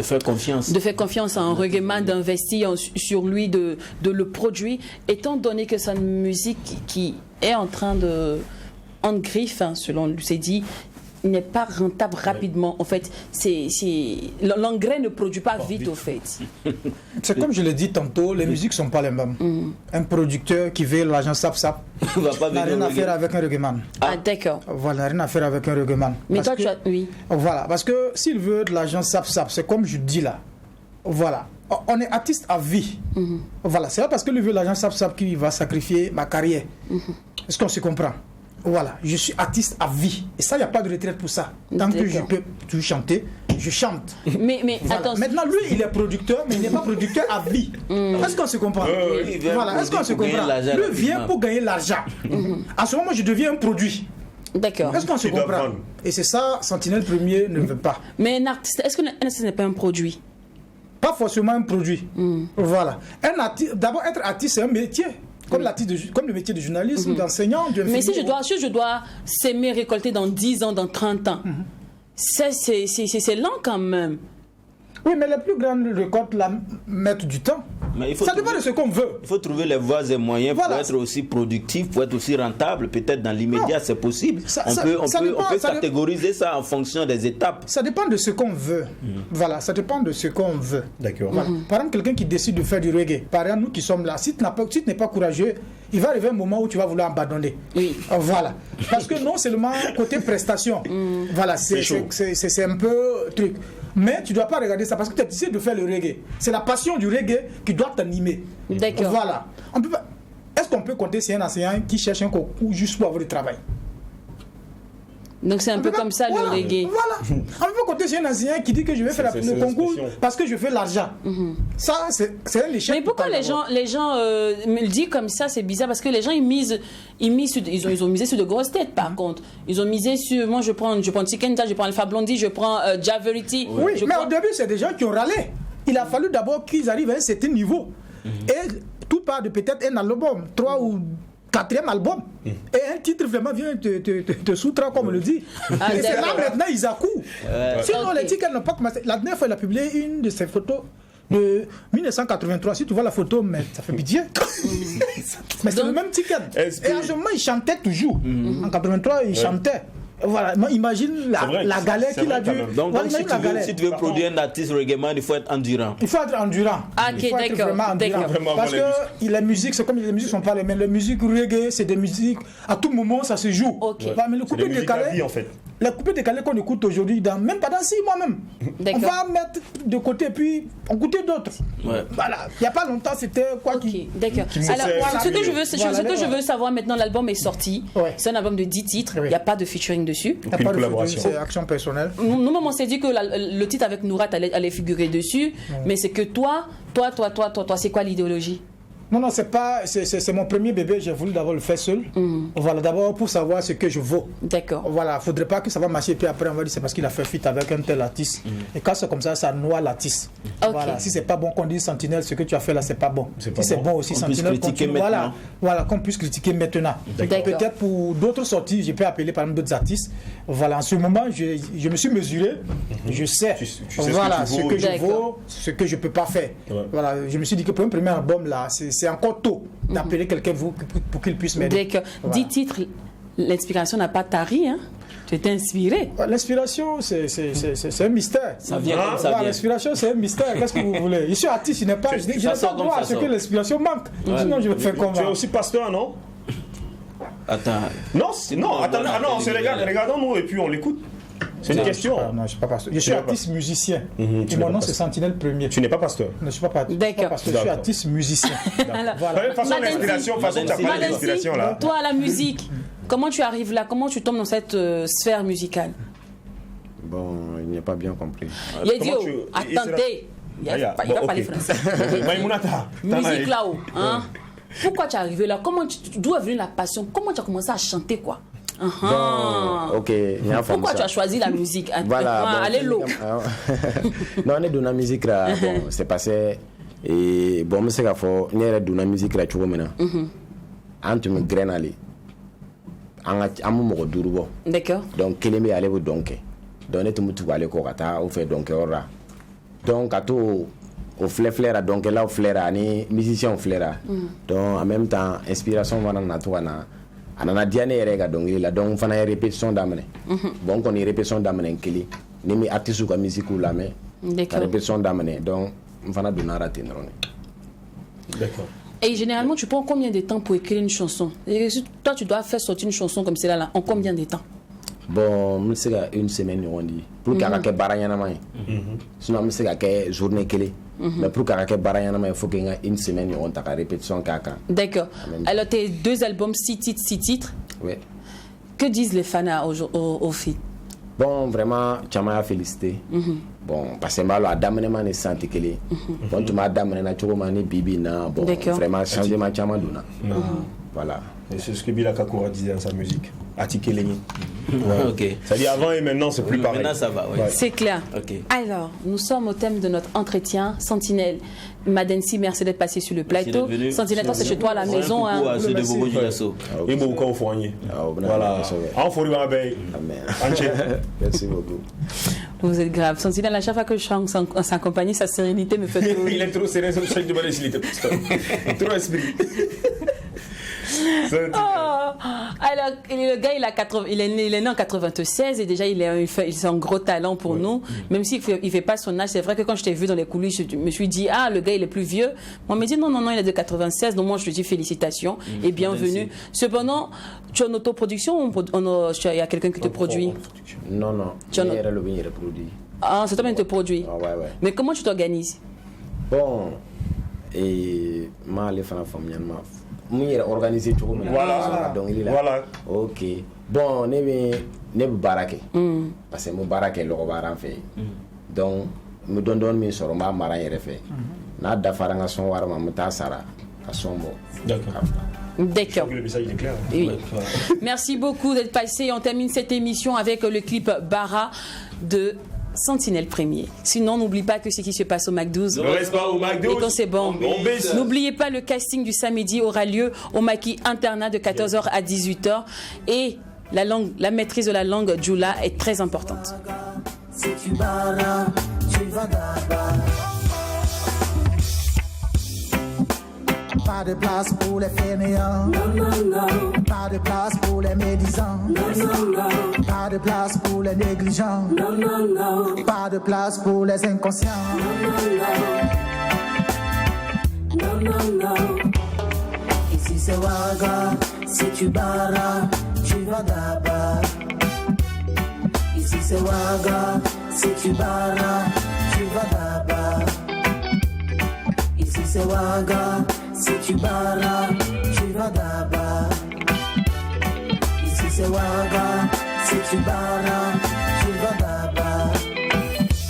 faire confiance. De faire confiance à un reggaeman, d'investir sur lui, de le produire, étant donné que c'est une musique qui est en train de... en griffe, hein, selon lui s'est dit, il n'est pas rentable rapidement. En fait, l'engrais ne produit pas vite, au fait. C'est comme je l'ai dit tantôt, les musiques ne sont pas les mêmes. Un producteur qui veut l'argent sap-sap n'a rien à faire avec un reggaeman. Ah, d'accord. Voilà, rien à faire avec un reggaeman. Mais toi, tu as... Oui. Voilà, parce que s'il veut de l'argent sap-sap, c'est comme je dis là. Voilà. On est artiste à vie. Voilà, c'est pas parce que lui veut l'argent sap-sap qu'il va sacrifier ma carrière. Est-ce qu'on se comprend? Voilà, je suis artiste à vie. Et ça, il n'y a pas de retraite pour ça. Tant que je peux tout chanter, je chante. Mais voilà. Attends. Maintenant, lui, il est producteur, mais il n'est pas producteur à vie. Est-ce qu'on se comprend? Voilà, est-ce qu'on se comprend? Lui vient pour gagner l'argent. À ce moment, je deviens un produit. D'accord. Est-ce qu'on se comprend? Et c'est ça, Sentinelle Premier ne veut pas. Mais un artiste, est-ce qu'un artiste n'est pas un produit? Pas forcément un produit. Voilà. D'abord, être artiste, c'est un métier. Comme le métier de journaliste, d'enseignant. Mais si je dois s'aimer récolter dans 10 ans, dans 30 ans, c'est lent quand même. Oui, mais les plus grandes récoltes mettent du temps. Ça dépend de ce qu'on veut. Il faut trouver les voies et moyens pour être aussi productif, pour être aussi rentable. Peut-être dans l'immédiat, c'est possible. On peut catégoriser ça en fonction des étapes. Ça dépend de ce qu'on veut. Voilà, ça dépend de ce qu'on veut. D'accord. Voilà. Par exemple, quelqu'un qui décide de faire du reggae, par exemple, nous qui sommes là, si tu n'es pas courageux, il va arriver un moment où tu vas vouloir abandonner. Oui. Voilà. Parce que non seulement côté prestation, voilà, c'est un peu truc. Mais tu ne dois pas regarder ça parce que tu as décidé de faire le reggae. C'est la passion du reggae qui doit t'animer. D'accord. Voilà. Est-ce qu'on peut compter sur un enseignant qui cherche un concours juste pour avoir du travail? Donc c'est un peu comme ça le reggae. Voilà. On peut compter sur un enseignant qui dit que je vais faire le concours parce que je fais l'argent. Ça, c'est un échec. Mais pourquoi les gens me le disent comme ça? C'est bizarre parce que les gens ils ont misé sur de grosses têtes par contre. Ils ont misé sur, moi je prends Tikenta, je prends Alpha Blondie, je prends Javerity. Oui, mais au début c'est des gens qui ont râlé. Il a fallu d'abord qu'ils arrivent à un certain niveau. Et tout part de peut-être un album, 3 ou 4e album. Et un titre vraiment vient te soutra, comme on le dit. Et c'est là maintenant ils accouent. Sinon les titres n'ont pas commencé. La dernière fois il a publié une de ses photos de 1983. Si tu vois la photo, mais ça fait pitié. Mais c'est le même ticket. Et à ce moment il chantait toujours. En 83 il chantait. Voilà, imagine la galère qu'il a dû. Donc si tu veux produire un artiste reggaeman, il faut être endurant. Il faut être endurant. Ah, ok, d'accord. Parce que les musiques, c'est comme les musiques sont pas les mêmes. Les musiques reggae, c'est des musiques, à tout moment ça se joue. Okay. Mais le coupé décalé, en fait. Les coupés décalés qu'on écoute aujourd'hui, même pas dans 6 mois même. On va mettre de côté puis on écouter d'autres. Ouais. Voilà. Il n'y a pas longtemps, c'était quoi qui. D'accord. Alors, ce que je veux savoir maintenant, l'album est sorti. Ouais. C'est un album de 10 titres. Il n'y a pas de featuring dessus. Il n'y a pas de collaboration. C'est action personnelle. Nous, on s'est dit que le titre avec Nourat allait figurer dessus. Mais c'est que toi, c'est quoi l'idéologie? Non, c'est mon premier bébé, j'ai voulu d'abord le faire seul. Voilà, d'abord pour savoir ce que je vaux. D'accord. Voilà, faudrait pas que ça va marcher, puis après on va dire c'est parce qu'il a fait fuite avec un tel artiste. Et quand c'est comme ça noie l'artiste. Okay. Voilà, si c'est pas bon qu'on dise Sentinelle, ce que tu as fait là, c'est pas bon. Si c'est bon aussi, Sentinelle, continue. Voilà, qu'on puisse critiquer maintenant. Peut-être pour d'autres sorties, je peux appeler par exemple d'autres artistes. Voilà, en ce moment, je me suis mesuré, je sais, voilà, ce que je vaux, ce que je peux pas faire. Ouais. Voilà, je me suis dit que pour un premier album là, c'est encore tôt d'appeler quelqu'un pour qu'il puisse m'aider. D'accord. Voilà. 10 titres, l'inspiration n'a pas tari, hein? Tu étais inspiré. L'inspiration, c'est un mystère. Ça vient comme ça vient. L'inspiration, c'est un mystère. Qu'est-ce que vous voulez? Je suis artiste, je n'ai pas droit à ce que l'inspiration manque. Ouais. Sinon, je vais faire comment? Tu es aussi pasteur, non? Attends. Non, c'est regardons-nous et puis on l'écoute. C'est une question. Non, je ne suis pas pasteur. Je suis artiste musicien. Et mon nom, c'est Sentinelle Premier. Tu n'es pas pasteur? Non, je ne suis pas pasteur. D'accord. Je suis artiste musicien. Voilà. De toute façon, l'inspiration, tu as pas d'inspiration là. Toi, la musique, comment tu arrives là? Comment tu tombes dans cette sphère musicale? Bon, il n'y a pas bien compris. Il a dit, attendez, il va parler français. Musique là-haut. Hein? Pourquoi tu es arrivé là? D'où est venue la passion? Comment tu as commencé à chanter quoi? Bon, ok. Pourquoi tu as choisi la musique? Voilà. Allez l'eau. Non, on est dans la musique là. Bon, c'est passé. Et bon, je sais qu'il faut. On est dans la musique là, tu vois maintenant. Antu me graine aller. Amu mo durubo. D'accord. Donc keleme aller au donke. Donc on est tout aller kokata ou fait donke ora. Donc à tout au flair donc là au flair ni musicien au flair. Donc en même temps inspiration wana na to wana. Anana diane yɛrɛ ka dɔnkili la donc fana ye répétition daminɛ bon kɔni répétition daminɛ kelen ni mi artiste ka musique lamɛn ka répétition daminɛ donc n fana donna ten dɔrɔn. D'accord. Et généralement tu prends combien de temps pour écrire une chanson? Et toi tu dois faire sortir une chanson comme celle là en combien de temps? Bon n bɛ se ka une semaine ɲɔgɔn di pour que a ka kɛ baara ɲɛnama ye sinon n bɛ se ka kɛ journée kelen. Mais pour qu'il il faut qu'il y ait une semaine on ta répétition. D'accord. Alors tes 2 albums, 6 titres. Oui. Que disent les fans au feat? Bon, vraiment, tu m'as félicité. Bon, parce que moi, la dame ne m'a senti qu'elle est. Bon, tu m'as dame n'a toujours mani bibi na. Bon, vraiment changement tu m'as donné. Voilà. Et c'est ce que Bila Kakura disait dans sa musique. Atikeleni. Ok. C'est-à-dire avant et maintenant, c'est plus pareil. Maintenant, ça va. Ouais. C'est clair. Okay. Alors, nous sommes au thème de notre entretien. Sentinelle, Madensi, merci d'être passé sur le plateau. Sentinelle, toi, c'est chez toi à la maison. C'est de Bobo Julasso. Et beaucoup au foyer. Voilà. En forêt, merci beaucoup. Vous êtes grave. Sentinelle, à chaque fois que je chante en sa compagnie, sa sérénité me fait trop. Il est trop serein, c'est le chef de bonne facilité. Trop esprit. Alors, le gars, il est né en 96 et déjà, il est un gros talent pour nous. Même s'il ne fait pas son âge, c'est vrai que quand je t'ai vu dans les coulisses, je me suis dit, le gars, il est plus vieux. Moi, on me dit, non, il est de 96. Donc, moi, je lui dis félicitations et bienvenue. Cependant, tu es en autoproduction ou il y a quelqu'un qui te produit? Non. C'est toi-même qui te produit? Ouais. Mais comment tu t'organises? Bon, et moi, les femmes, organisé tout le monde. Voilà. Ok. Bon, ne barake. Parce que mon barake le baran fait. Donc, me donne mes sur ma mara fait. Na da faranga son war ma mta sara à son mot. D'accord. Le message est clair. Oui. Merci beaucoup d'être passé. On termine cette émission avec le clip Bara de Sentinelle Premier. Sinon, n'oublie pas que ce qui se passe au MAC12. Ne reste pas au MAC12. Et quand c'est bon, n'oubliez pas le casting du samedi aura lieu au Maki Internat de 14h à 18h. Et la maîtrise de la langue Djoula est très importante. Si tu barras, tu vas d'abord. Pas de place pour les fainéants. Non. Pas de place pour les médisants. Non. Pas de place pour les négligents. Non. Pas de place pour les inconscients. Non. Ici c'est Ouaga. Si tu barras, tu vas d'abord. Ici c'est Ouaga. Si tu barras, tu vas d'abord. Ici c'est Ouaga. Si tu barras, tu vas d'abord. Ici c'est Ouaga. Si tu barras,